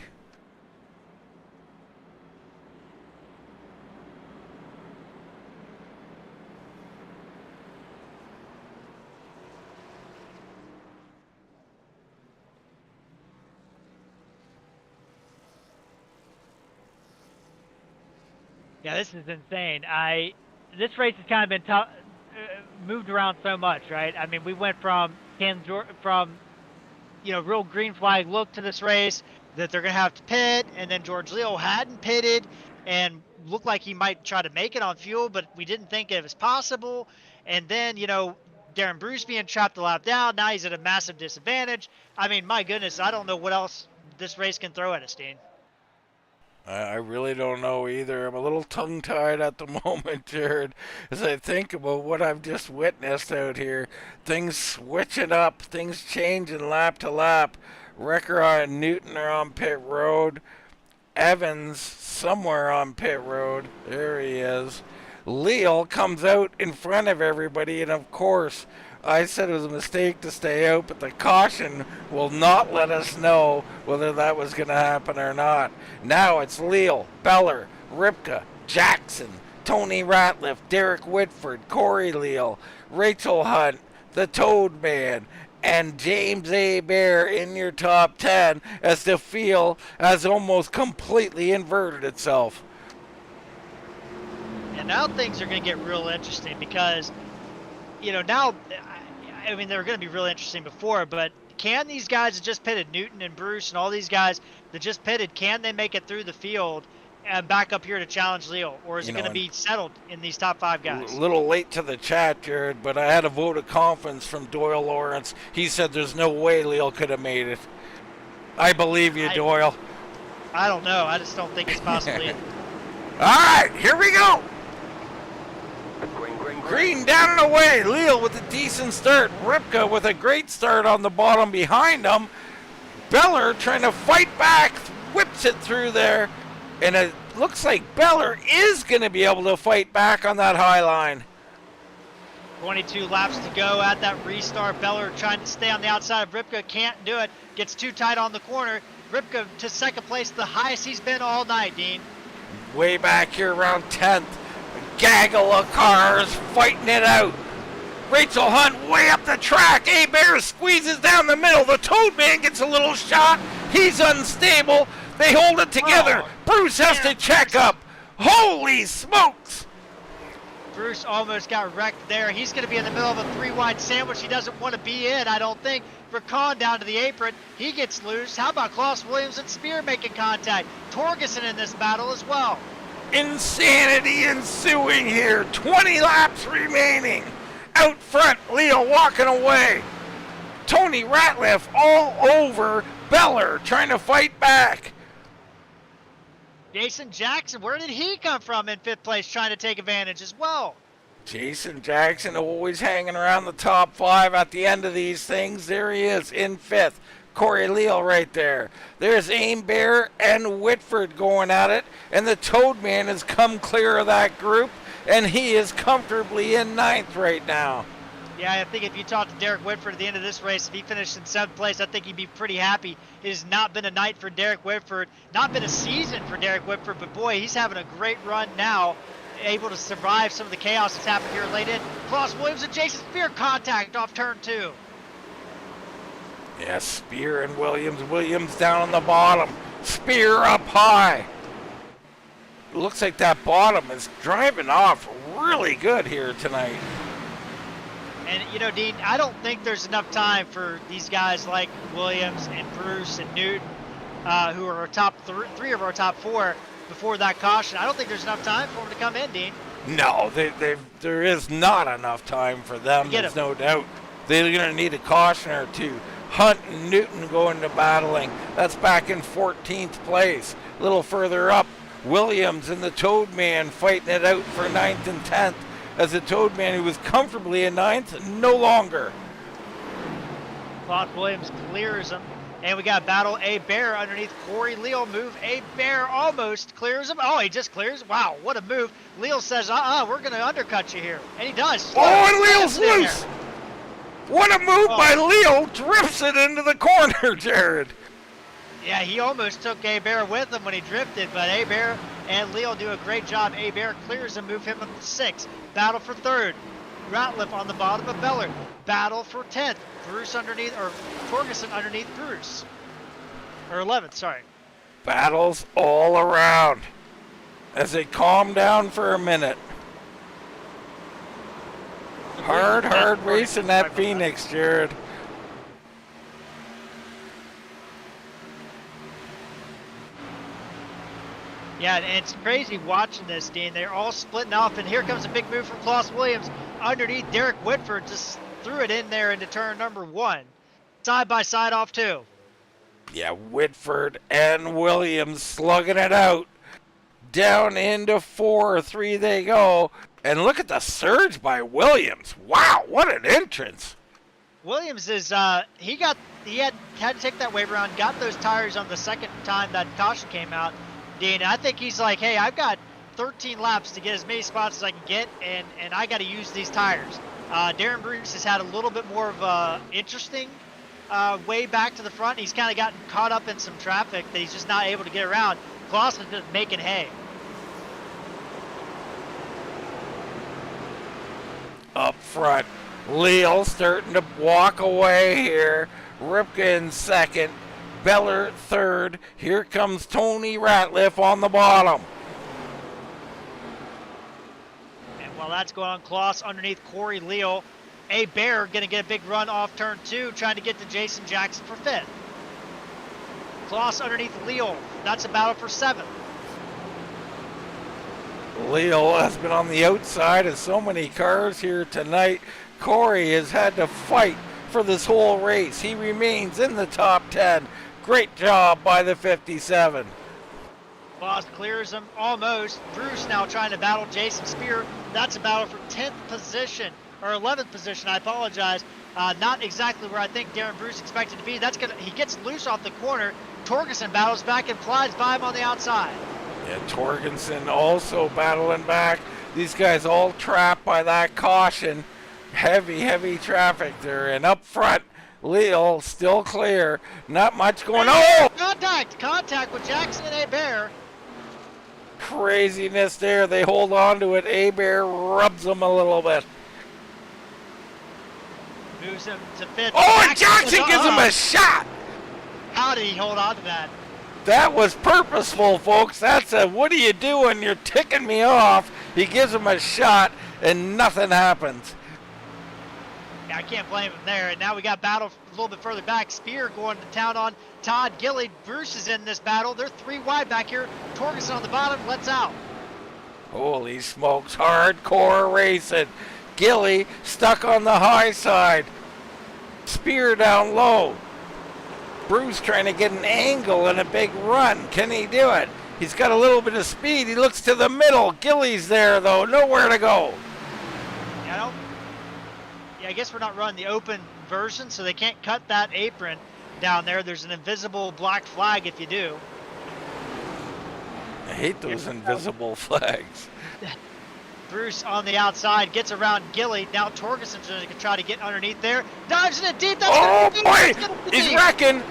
Yeah, this is insane. This race has kind of been moved around so much, right? I mean, we went from real green flag look to this race that they're gonna have to pit, and then Jorge Leal hadn't pitted and looked like he might try to make it on fuel, but we didn't think it was possible. And then Darren Bruce being trapped a lap down. Now he's at a massive disadvantage. I mean, my goodness, I don't know what else this race can throw at us, Dean. I really don't know either. I'm a little tongue-tied at the moment, Jared, as I think about what I've just witnessed out here. Things switching up, things changing lap to lap. Recker and Newton are on pit road. Evans somewhere on pit road. There he is. Leal comes out in front of everybody, and of course, I said it was a mistake to stay out, but the caution will not let us know whether that was going to happen or not. Now it's Leal, Beller, Ripka, Jackson, Tony Ratliff, Derek Whitford, Corey Leal, Rachel Hunt, the Toad Man, and James A. Bear in your top 10 as the field has almost completely inverted itself. And now things are going to get real interesting because, now, I mean, they were going to be really interesting before, but can these guys that just pitted, Newton and Bruce and all these guys that just pitted, can they make it through the field and back up here to challenge Leal? Or is it going to be settled in these top 5 guys? A little late to the chat, Jared, but I had a vote of confidence from Doyle Lawrence. He said there's no way Leal could have made it. I believe you, Doyle. I don't know. I just don't think it's possible. All right, here we go. Green down and away. Leal with a decent start. Ripka with a great start on the bottom behind him. Beller trying to fight back, whips it through there, and it looks like Beller is going to be able to fight back on that high line. 22 laps to go at that restart. Beller trying to stay on the outside of Ripka, can't do it. Gets too tight on the corner. Ripka to second place, the highest he's been all night, Dean. Way back here around 10th. Gaggle of cars fighting it out. Rachel Hunt way up the track. A-Bear squeezes down the middle. The Toad Man gets a little shot. He's unstable. They hold it together. Bruce has to check up. Holy smokes. Bruce almost got wrecked there. He's going to be in the middle of a 3-wide sandwich he doesn't want to be in, I don't think. Racon down to the apron. He gets loose. How about Klaus Williams and Spear making contact? Torgerson in this battle as well. Insanity ensuing here. 20 laps remaining. Out front, Leal walking away. Tony Ratliff all over Beller trying to fight back. Jason Jackson, where did he come from in 5th place trying to take advantage as well? Jason Jackson always hanging around the top 5 at the end of these things. There he is in 5th. Corey Leal right there. There's Aim Bear and Whitford going at it, and the Toad Man has come clear of that group, and he is comfortably in 9th right now. Yeah, I think if you talk to Derek Whitford at the end of this race, if he finished in 7th place, I think he'd be pretty happy. It has not been a night for Derek Whitford, not been a season for Derek Whitford, but boy, he's having a great run now, able to survive some of the chaos that's happened here late in. Klaus Williams and Jason Spear contact off turn 2. Yeah, Spear and Williams. Williams down on the bottom. Spear up high. Looks like that bottom is driving off really good here tonight. And, you know, Dean, I don't think there's enough time for these guys like Williams and Bruce and Newton, who are our top three of our top four before that caution. I don't think there's enough time for them to come in, Dean. No, there is not enough time for them. There's no doubt. They're going to need a caution or two. Hunt and Newton going to battling. That's back in 14th place. A little further up, Williams and the Toadman fighting it out for 9th and 10th, as the Toadman, who was comfortably in 9th, no longer. Clark Williams clears him. And we got battle A Bear underneath Jorge Leal. Move A Bear almost clears him. Oh, he just clears. Wow, what a move. Leal says, we're going to undercut you here. And he does. Oh, and Leal's loose. What a move by Leal. Drifts it into the corner, Jared. Yeah, he almost took A Bear with him when he drifted, but A Bear and Leal do a great job. A Bear clears him, move him up to 6th. Battle for 3rd. Ratliff on the bottom of Beller. Battle for 10th. Bruce underneath, or Torgerson underneath Bruce. Or 11th, sorry. Battles all around as they calm down for a minute. Hard racing at Phoenix, Jared. Yeah, and it's crazy watching this, Dean. They're all splitting off, and here comes a big move from Klaus Williams underneath Derek Whitford. Just threw it in there into turn number 1. Side by side off 2. Yeah, Whitford and Williams slugging it out. Down into 4, 3 they go. And look at the surge by Williams. Wow, what an entrance. Williams is, he had to take that wave around, got those tires on the second time that caution came out, Dean. I think he's like, hey, I've got 13 laps to get as many spots as I can get, and I got to use these tires. Darren Bruce has had a little bit more of a interesting way back to the front. He's kind of gotten caught up in some traffic that he's just not able to get around. Klaus is just making hay. Up front, Leal starting to walk away here. Ripka in 2nd, Beller 3rd. Here comes Tony Ratliff on the bottom. And while that's going on, Klaus underneath Jorge Leal. A Bear going to get a big run off turn 2, trying to get to Jason Jackson for 5th. Klaus underneath Leal. That's a battle for 7th. Leal has been on the outside of so many cars here tonight. Corey has had to fight for this whole race. He remains in the top 10. Great job by the 57. Klaus clears him almost. Bruce now trying to battle Jason Spear. That's a battle for 10th position, or 11th position, I apologize. Not exactly where I think Darren Bruce expected to be. He gets loose off the corner. Torgerson battles back and flies by him on the outside. Yeah, Torgerson also battling back. These guys all trapped by that caution. Heavy traffic there. And up front, Leal still clear. Not much going on. Oh! Contact with Jackson and A Bear. Craziness there. They hold on to it. A Bear rubs them a little bit. Moves him to 5th. Oh, and Jackson gives him a shot. How did he hold on to that? That was purposeful, folks. That's a, what are you doing? You're ticking me off. He gives him a shot, and nothing happens. Yeah, I can't blame him there. And now we got battle a little bit further back. Spear going to town on Todd Gilly. Bruce is in this battle. They're 3 wide back here. Torgerson on the bottom. Let's out. Holy smokes. Hardcore racing. Gilly stuck on the high side. Spear down low. Bruce trying to get an angle and a big run. Can he do it? He's got a little bit of speed. He looks to the middle. Gilly's there, though. Nowhere to go. Yeah, I guess we're not running the open version, so they can't cut that apron down there. There's an invisible black flag if you do. I hate those invisible flags. Bruce on the outside gets around Gilly. Now Torgerson's going to try to get underneath there. Dodging it deep. Oh boy! He's wrecking.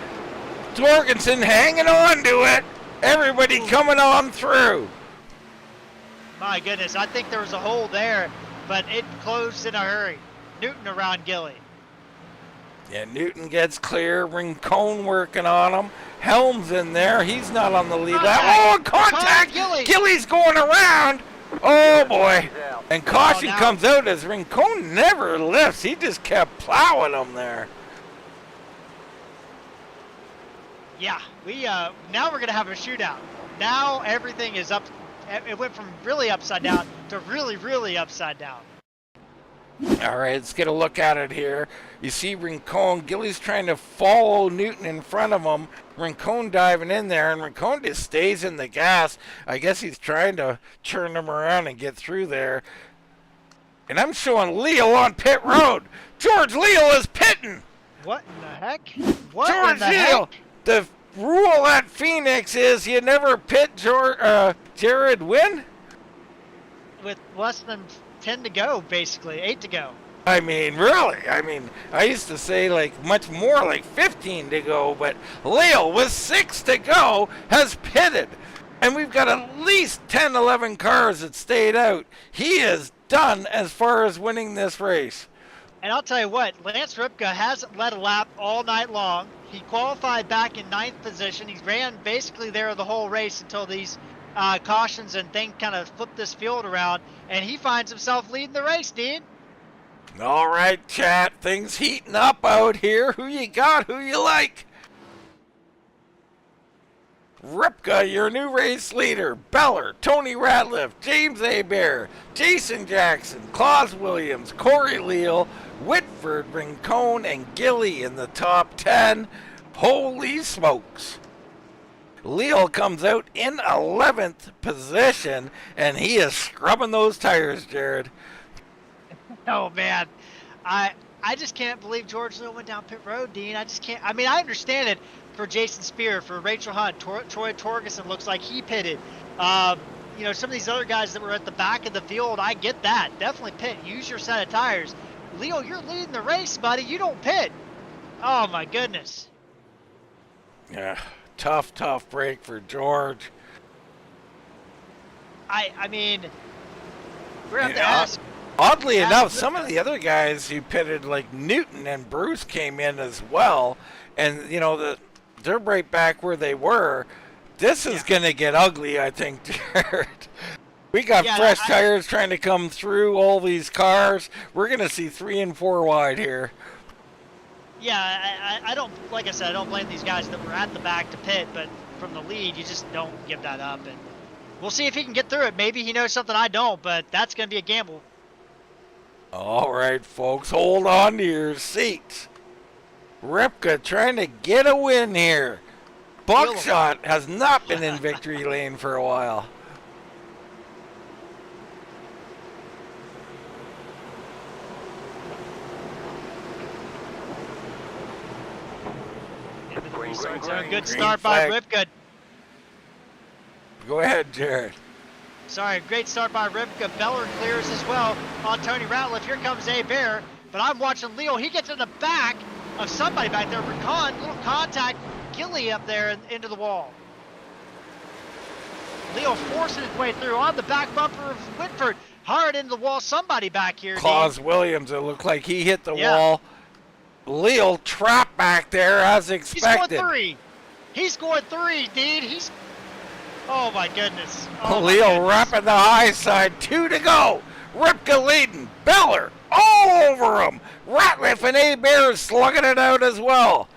Torgerson hanging on to it. Everybody coming on through. My goodness, I think there was a hole there, but it closed in a hurry. Newton around Gilly. Yeah, Newton gets clear. Rincon working on him. Helm's in there. He's not on the lead lap. Oh, contact! Gilly's going around. Oh, boy. And caution comes out as Rincon never lifts. He just kept plowing him there. Yeah, we now we're going to have a shootout. Now everything is up. It went from really upside down to really, really upside down. All right, let's get a look at it here. You see Rincon. Gilly's trying to follow Newton in front of him. Rincon diving in there, and Rincon just stays in the gas. I guess he's trying to turn him around and get through there. And I'm showing Leal on pit road. Jorge Leal is pitting. What in the heck? What Jorge in the Leal. heck? The rule at Phoenix is you never pit Jared Wynn. With less than 10 to go, basically 8 to go. I mean, really? I mean, I used to say like much more, like 15 to go, but Leal with 6 to go has pitted. And we've got at least 10, 11 cars that stayed out. He is done as far as winning this race. And I'll tell you what, Lance Ripka hasn't led a lap all night long. He qualified back in 9th position. He ran basically there the whole race until these cautions and things kind of flipped this field around, and he finds himself leading the race, Dean. All right, chat, things heating up out here. Who you got? Who you like? Ripka, your new race leader. Beller, Tony Ratliff, James Hebert, Jason Jackson, Claus Williams, Jorge Leal, Whitford, Rincon, and Gilly in the top 10. Holy smokes. Leal comes out in 11th position, and he is scrubbing those tires, Jared. Oh, man. I just can't believe Jorge Leal went down pit road, Dean. I just can't. I mean, I understand it for Jason Spear, for Rachel Hunt. Troy Torgerson looks like he pitted. You know, some of these other guys that were at the back of the field, I get that. Definitely pit. Use your set of tires. Leal, you're leading the race, buddy. You don't pit. Oh, my goodness. Yeah, tough break for George. I mean, we're going to have to ask. Oddly enough, some of the other guys who pitted, like Newton and Bruce, came in as well. And, you know, they're right back where they were. This is going to get ugly, I think, Jared. We got fresh tires trying to come through all these cars. We're going to see 3 and 4 wide here. Yeah, I don't, like I said, I don't blame these guys that were at the back to pit, but from the lead, you just don't give that up. And we'll see if he can get through it. Maybe he knows something I don't, but that's going to be a gamble. All right, folks, hold on to your seats. Ripka trying to get a win here. Buckshot has not been in victory lane for a while. Good start by Ripka. Go ahead, Jared. Sorry, great start by Ripka. Beller clears as well on Tony Ratliff. Here comes Hebert, but I'm watching Leo. He gets in the back of somebody back there. Rincon, little contact. Gilly up there into the wall. Leo forcing his way through on the back bumper of Whitford. Hard into the wall. Somebody back here. Claus Williams, it looked like he hit the wall. Leal trapped back there as expected. He's going 3. He's going 3, Dean. He's... Oh, my goodness. Leal wrapping the high side. 2 to go. Ripka leading. Beller all over him. Ratliff and Hebert slugging it out as well.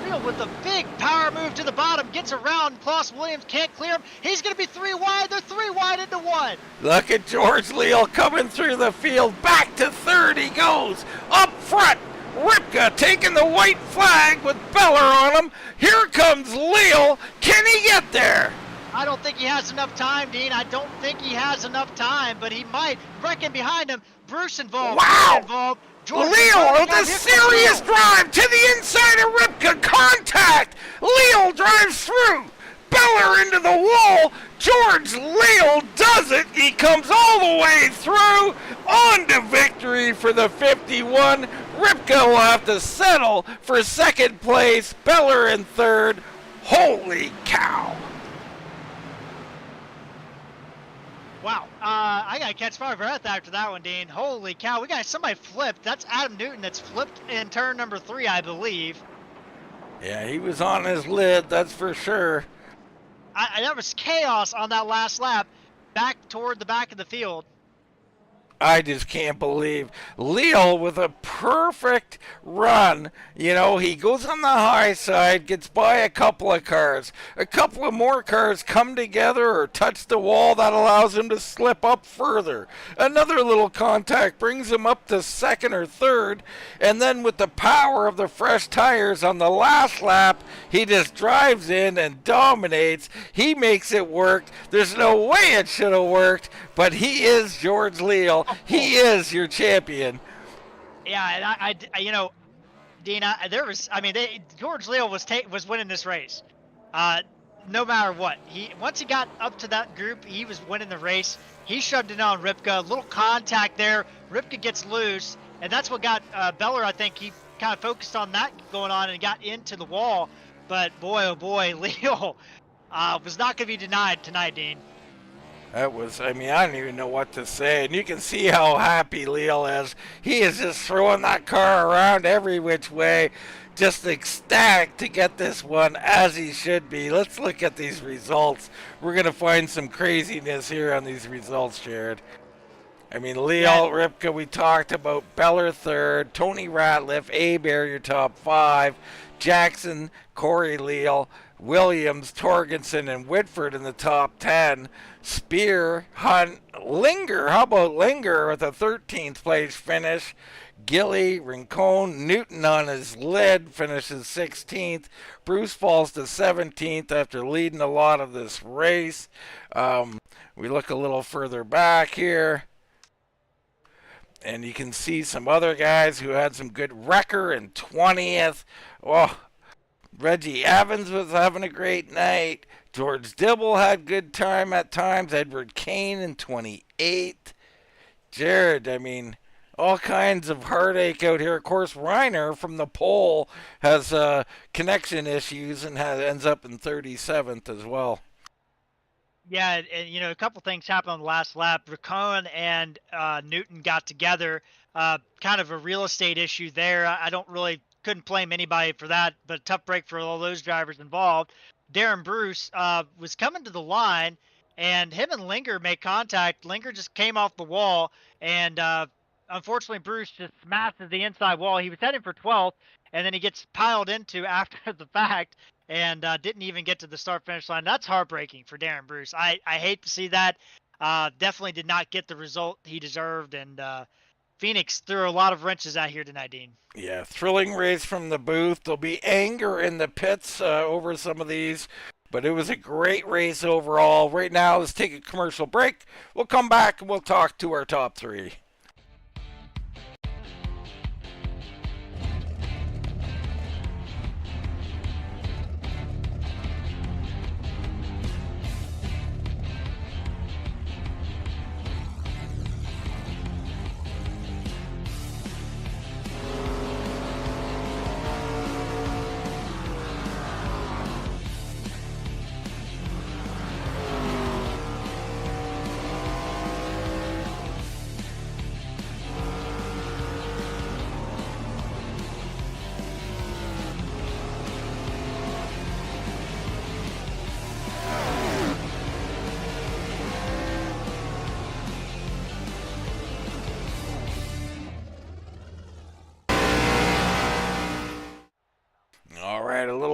Leal with the big power move to the bottom. Gets around. Claus Williams can't clear him. He's going to be 3 wide. They're 3 wide into 1. Look at Jorge Leal coming through the field. Back to third he goes. Up front. Ripka taking the white flag with Beller on him. Here comes Leal. Can he get there? I don't think he has enough time, Dean. I don't think he has enough time, but he might. Reckon behind him. Bruce involved. Wow! Involved. Leal with a serious drive to the inside of Ripka. Contact. Leal drives through. Beller into the wall. Jorge Leal does it. He comes all the way through. On to victory for the 51. Ripka will have to settle for second place. Beller in third. Holy cow. Wow. I gotta catch my breath after that one, Dean. Holy cow, we got somebody flipped. That's Adam Newton that's flipped in turn number 3, I believe. Yeah, he was on his lid, that's for sure. That was chaos on that last lap, back toward the back of the field. I just can't believe Leal with a perfect run. You know, he goes on the high side, gets by a couple of cars. A couple of more cars come together or touch the wall that allows him to slip up further. Another little contact brings him up to second or third. And then with the power of the fresh tires on the last lap, he just drives in and dominates. He makes it work. There's no way it should have worked, but he is Jorge Leal. He is your champion. Yeah, and you know, Dina, Jorge Leal was winning this race. No matter what, once he got up to that group, he was winning the race. He shoved it on Ripka. A little contact there. Ripka gets loose, and that's what got Beller. I think he kind of focused on that going on and got into the wall. But boy, oh boy, Leal was not going to be denied tonight, Dean. That was, I don't even know what to say. And you can see how happy Leal is. He is just throwing that car around every which way. Just ecstatic to get this one, as he should be. Let's look at these results. We're going to find some craziness here on these results, Jared. Leal, Ripka, we talked about. Beller third. Tony Ratliff, Abear, your top 5. Jackson, Corey Leal, Williams, Torgensen, and Whitford in the top 10. Spear, Hunt, Linger. How about Linger with a 13th place finish? Gilly, Rincon, Newton on his lid finishes 16th. Bruce falls to 17th after leading a lot of this race. We look a little further back here, and you can see some other guys who had some good Recker in 20th. Oh, Reggie Evans was having a great night. George Dibble had good time at times. Edward Kane in 28th. Jared, all kinds of heartache out here. Of course, Reiner from the pole has connection issues and ends up in 37th as well. Yeah, and a couple things happened on the last lap. Rincon and Newton got together. Kind of a real estate issue there. I couldn't blame anybody for that, but a tough break for all those drivers involved. Darren Bruce was coming to the line, and him and Linger made contact. Linger just came off the wall, and unfortunately, Bruce just smashes the inside wall. He was heading for 12th, and then he gets piled into after the fact and didn't even get to the start-finish line. That's heartbreaking for Darren Bruce. I hate to see that. Definitely did not get the result he deserved, and Phoenix threw a lot of wrenches out here tonight, Dean. Yeah, thrilling race from the booth. There'll be anger in the pits over some of these, but it was a great race overall. Right now, let's take a commercial break. We'll come back and we'll talk to our top 3.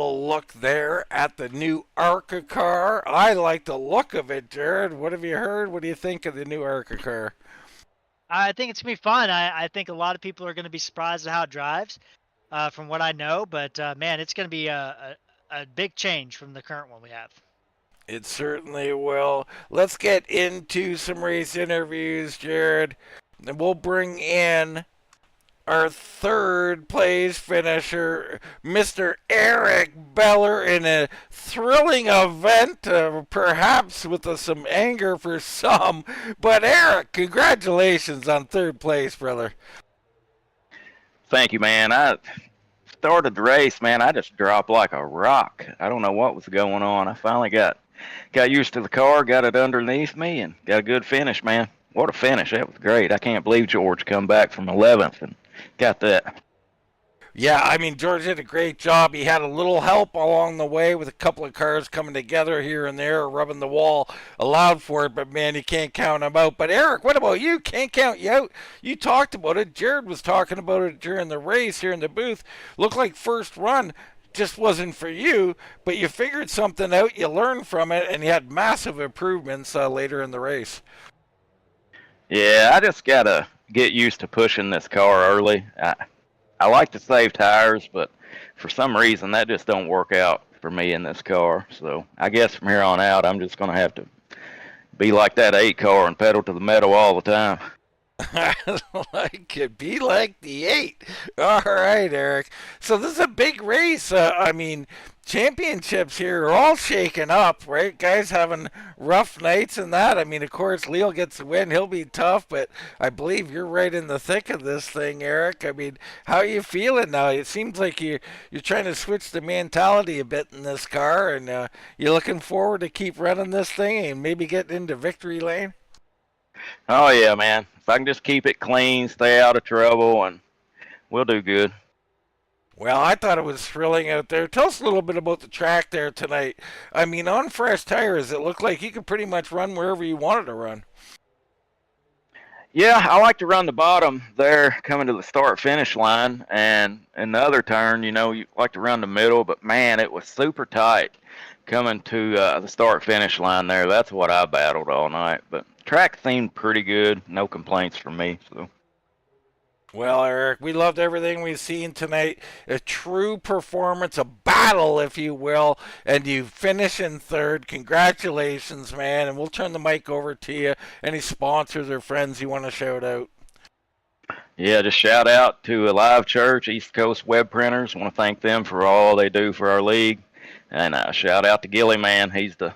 Look there at the new ARCA car. I like the look of it, Jared. What have you heard? What do you think of the new ARCA car? I think it's going to be fun. I think a lot of people are going to be surprised at how it drives from what I know. But, man, it's going to be a big change from the current one we have. It certainly will. Let's get into some race interviews, Jared. And we'll bring in our third place finisher, Mr. Eric Beller, in a thrilling event, perhaps with some anger for some. But Eric, congratulations on third place, brother. Thank you, man. I started the race, man. I just dropped like a rock. I don't know what was going on. I finally got got used to the car, got it underneath me, and got a good finish, man. What a finish. That was great. I can't believe George come back from 11th and got that. Yeah, I mean, George did a great job. He had a little help along the way with a couple of cars coming together here and there, rubbing the wall, allowed for it, but man, you can't count him out. But Eric, what about you? Can't count you out. You talked about it. Jared was talking about it during the race here in the booth. Looked like first run just wasn't for you, but you figured something out, you learned from it, and you had massive improvements later in the race. Yeah, I just got to get used to pushing this car early. I like to save tires, but for some reason that just don't work out for me in this car. So I guess from here on out, I'm just going to have to be like that 8 car and pedal to the metal all the time. I like it. Be like the 8. All right, Eric. So this is a big race. I mean, championships here are all shaken up, right? Guys having rough nights and that. I mean, of course, Leal gets the win. He'll be tough, but I believe you're right in the thick of this thing, Eric. I mean, how are you feeling now? It seems like you're trying to switch the mentality a bit in this car, and you're looking forward to keep running this thing and maybe get into victory lane. Oh, yeah, man. If I can just keep it clean, stay out of trouble, and we'll do good. Well, I thought it was thrilling out there. Tell us a little bit about the track there tonight. I mean, on fresh tires, it looked like you could pretty much run wherever you wanted to run. Yeah, I like to run the bottom there coming to the start-finish line, and in the other turn, you like to run the middle, but, man, it was super tight coming to the start-finish line there. That's what I battled all night, but track seemed pretty good. No complaints from me. So. Well, Eric, we loved everything we've seen tonight. A true performance, a battle, if you will, and you finish in third. Congratulations, man, and we'll turn the mic over to you. Any sponsors or friends you want to shout out? Yeah, just shout out to Alive Church, East Coast Web Printers. I want to thank them for all they do for our league. And shout out to Gilly, man. He's the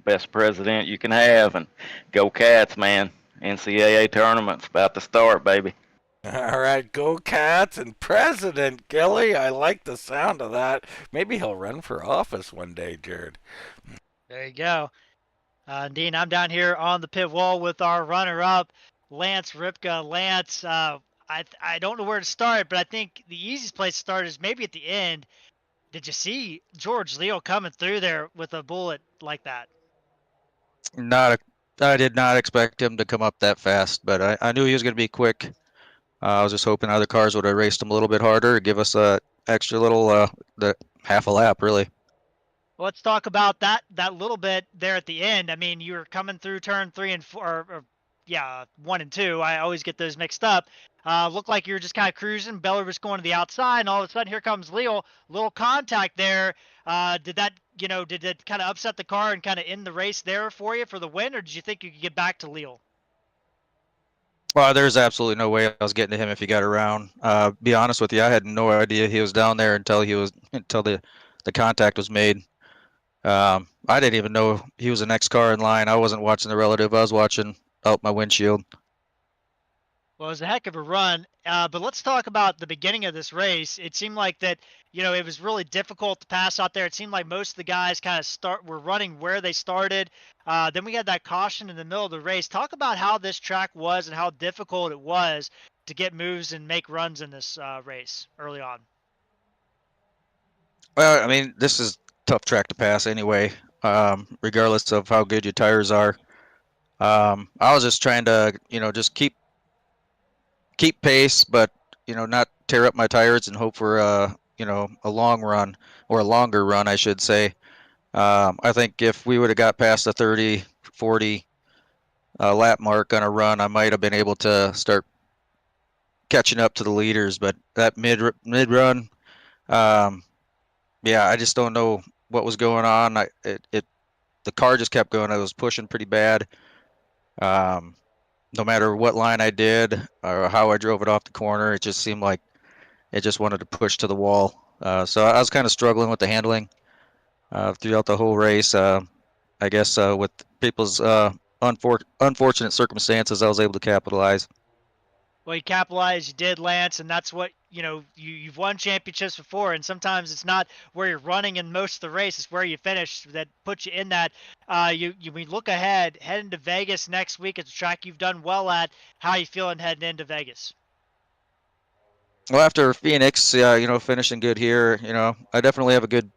best president you can have. And go Cats, man. NCAA tournament's about to start, baby. All right, go Cats and President Gilly. I like the sound of that. Maybe he'll run for office one day, Jared. There you go. Dean, I'm down here on the pit wall with our runner-up, Lance Ripka. Lance, I don't know where to start, but I think the easiest place to start is maybe at the end. Did you see Jorge Leal coming through there with a bullet like that? I did not expect him to come up that fast, but I knew he was going to be quick. I was just hoping other cars would have raced him a little bit harder, give us a extra little the half a lap, really. Well, let's talk about that little bit there at the end. I mean, you were coming through turn 3 and 4, or 1 and 2. I always get those mixed up. Looked like you were just kind of cruising. Beller was going to the outside, and all of a sudden here comes Leal. Little contact there. Did it kind of upset the car and kind of end the race there for you for the win, or did you think you could get back to Leal? Well, there's absolutely no way I was getting to him if he got around. Be honest with you, I had no idea he was down there until the contact was made. I didn't even know he was the next car in line. I wasn't watching the relative. I was watching out my windshield. Well, it was a heck of a run, but let's talk about the beginning of this race. It seemed like that, it was really difficult to pass out there. It seemed like most of the guys kind of were running where they started. Then we had that caution in the middle of the race. Talk about how this track was and how difficult it was to get moves and make runs in this race early on. Well, I mean, this is a tough track to pass anyway, regardless of how good your tires are. I was just trying to, just keep pace, but not tear up my tires and hope for a long run, or a longer run, I should say. I think if we would have got past the 30, 40 lap mark on a run, I might have been able to start catching up to the leaders. But that mid run, I just don't know what was going on. The car just kept going. I was pushing pretty bad. No matter what line I did or how I drove it off the corner, it just seemed like it just wanted to push to the wall. So I was kind of struggling with the handling throughout the whole race. I guess with people's unfortunate circumstances, I was able to capitalize. Well, you capitalized, you did, Lance, and that's what you've won championships before, and sometimes it's not where you're running in most of the race, it's where you finish that puts you in that. We look ahead, heading to Vegas next week. It's a track you've done well at. How you feeling heading into Vegas? Well, after Phoenix, finishing good here, I definitely have a good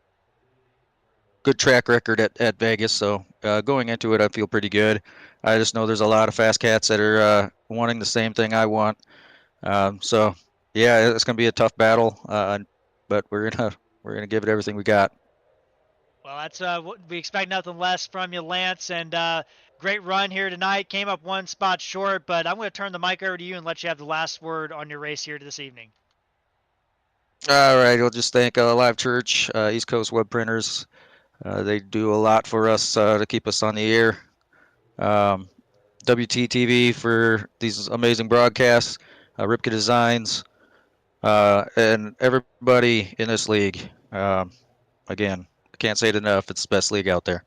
track record at Vegas. So going into it, I feel pretty good. I just know there's a lot of fast cats that are wanting the same thing I want. So yeah, it's gonna be a tough battle, but we're gonna give it everything we got. Well, that's what we expect, nothing less from you, Lance. And great run here tonight. Came up one spot short, but I'm going to turn the mic over to you and let you have the last word on your race here this evening. All right, we'll just thank Live Church, East Coast Web Printers. They do a lot for us to keep us on the air. WTTV for these amazing broadcasts, Ripka Designs, and everybody in this league. Again, I can't say it enough. It's the best league out there.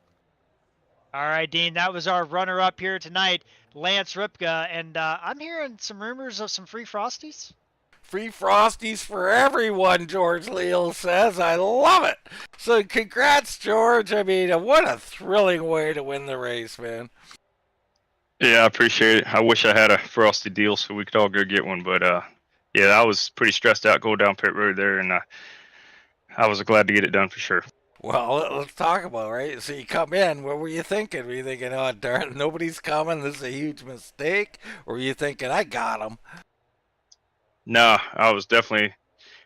All right, Dean, that was our runner-up here tonight, Lance Ripka. And I'm hearing some rumors of some free Frosties. Free Frosties for everyone, Jorge Leal says. I love it. So congrats, George. I mean, what a thrilling way to win the race, man. Yeah, I appreciate it. I wish I had a Frosty deal so we could all go get one. But, yeah, I was pretty stressed out going down pit road there, and I was glad to get it done for sure. Well, let's talk about it, right? So you come in, what were you thinking? Were you thinking, oh, darn, nobody's coming, this is a huge mistake? Or were you thinking, I got him? No, I was definitely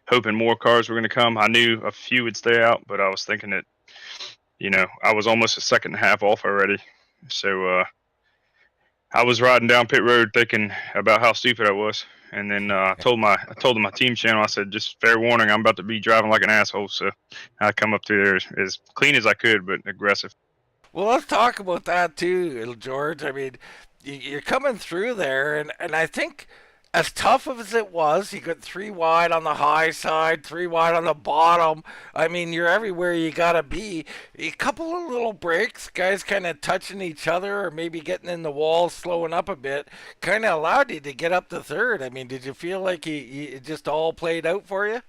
hoping more cars were going to come. I knew a few would stay out, but I was thinking that, I was almost a second and a half off already. So I was riding down pit road thinking about how stupid I was. And then I told my team channel, I said, just fair warning, I'm about to be driving like an asshole. So I come up through there as clean as I could, but aggressive. Well, let's talk about that too, George. I mean, you're coming through there, and I think as tough as it was, you got 3 wide on the high side, 3 wide on the bottom. I mean, you're everywhere you gotta be. A couple of little breaks, guys kind of touching each other or maybe getting in the wall, slowing up a bit, kind of allowed you to get up to third. I mean, did you feel like it just all played out for you?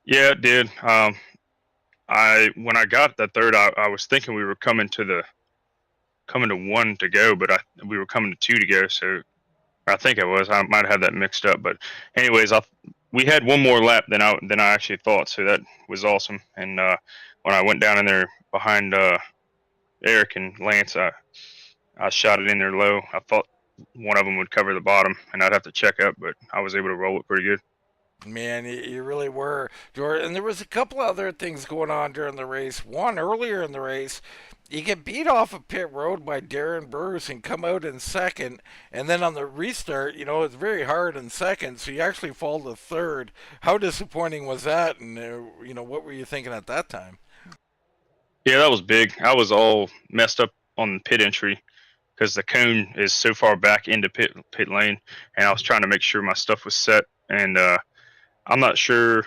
Yeah, it did. When I got that third, I was thinking we were coming to 1 to go, but we were coming to 2 to go. So I think I might have that mixed up, but anyways, we had one more lap than I actually thought, so that was awesome. And when I went down in there behind Eric and Lance, I shot it in there low. I thought one of them would cover the bottom, and I'd have to check up, but I was able to roll it pretty good. Man, you really were, George. And there was a couple other things going on during the race. One, earlier in the race, you get beat off of pit road by Darren Bruce and come out in second. And then on the restart, it's very hard in second, so you actually fall to third. How disappointing was that? And, what were you thinking at that time? Yeah, that was big. I was all messed up on pit entry because the cone is so far back into pit lane, and I was trying to make sure my stuff was set. And I'm not sure.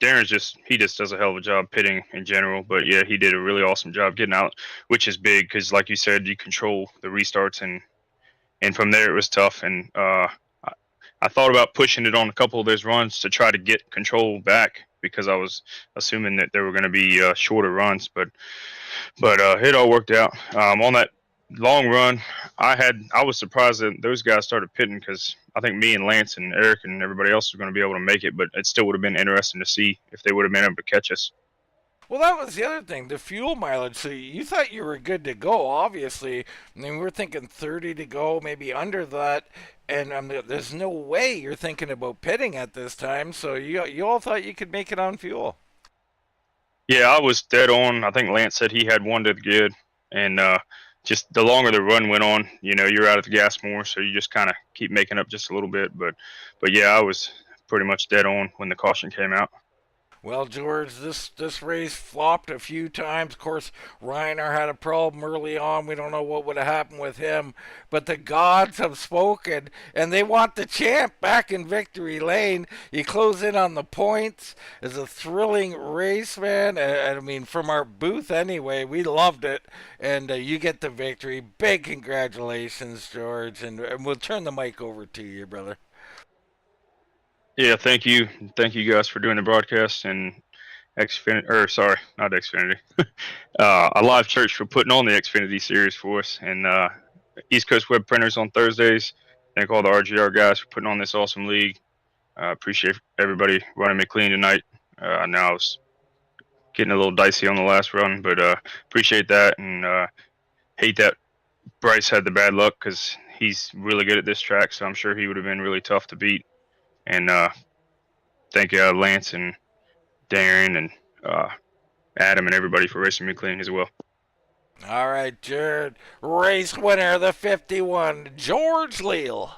Darren's just does a hell of a job pitting in general, but yeah, he did a really awesome job getting out, which is big because, like you said, you control the restarts, and from there it was tough. And I thought about pushing it on a couple of those runs to try to get control back because I was assuming that there were going to be shorter runs, but it all worked out. On that long run, I was surprised that those guys started pitting because I think me and Lance and Eric and everybody else were going to be able to make it, but it still would have been interesting to see if they would have been able to catch us. Well, that was the other thing, the fuel mileage. So you thought you were good to go, obviously. I mean, we're thinking 30 to go, maybe under that, and there's no way you're thinking about pitting at this time. So you all thought you could make it on fuel. Yeah, I was dead on. I think Lance said he had one to the good, and just the longer the run went on, you're out of the gas more, so you just kind of keep making up just a little bit. But yeah, I was pretty much dead on when the caution came out. Well, George, this race flopped a few times. Of course, Reiner had a problem early on. We don't know what would have happened with him. But the gods have spoken, and they want the champ back in victory lane. You close in on the points. It's a thrilling race, man. And I mean, from our booth anyway, we loved it. And you get the victory. Big congratulations, George. And we'll turn the mic over to you, brother. Yeah, thank you guys for doing the broadcast, and Xfinity, or sorry, not Xfinity, Alive Church for putting on the Xfinity series for us, and East Coast Web Printers on Thursdays. Thank all the RGR guys for putting on this awesome league. Appreciate everybody running me clean tonight. I know I was getting a little dicey on the last run, but appreciate that, and hate that Bryce had the bad luck because he's really good at this track, so I'm sure he would have been really tough to beat. And thank Lance and Darren and Adam and everybody for racing me clean as well. All right, Jared. Race winner, the 51, Jorge Leal.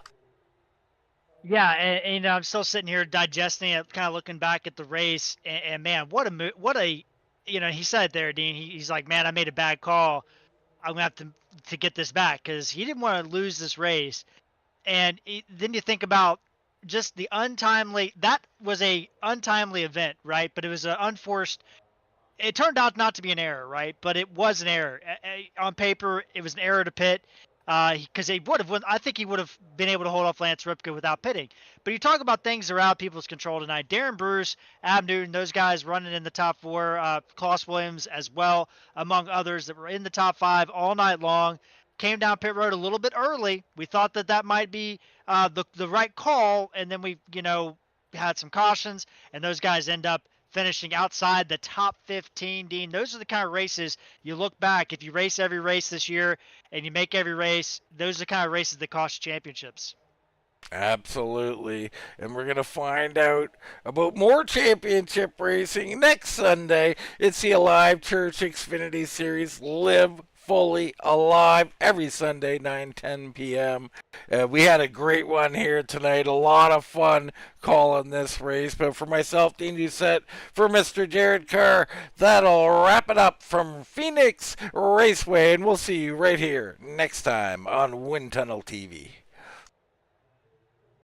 Yeah, and I'm still sitting here digesting it, kind of looking back at the race, and man, what a, he said it there, Dean. He's like, man, I made a bad call. I'm gonna have to get this back because he didn't want to lose this race. And then you think about just the untimely. That was a untimely event, right? But it was an unforced. It turned out not to be an error, right? But it was an error. On paper, it was an error to pit. Because he would have, I think he would have been able to hold off Lance Ripka without pitting. But you talk about things that are out of people's control tonight. Darren Bruce, Adam Newton, those guys running in the top four. Klaus Williams as well, among others that were in the top five all night long. Came down pit road a little bit early. We thought that might be the right call, and then we had some cautions, and those guys end up finishing outside the top 15, Dean. Those are the kind of races you look back. If you race every race this year and you make every race, those are the kind of races that cost you championships. Absolutely. And we're going to find out about more championship racing next Sunday. It's the Alive Church Xfinity Series Live Fully Alive every Sunday, 9:10 p.m. We had a great one here tonight. A lot of fun calling this race. But for myself, Dean Doucette, for Mr. Jared Carr, that'll wrap it up from Phoenix Raceway. And we'll see you right here next time on Wind Tunnel TV.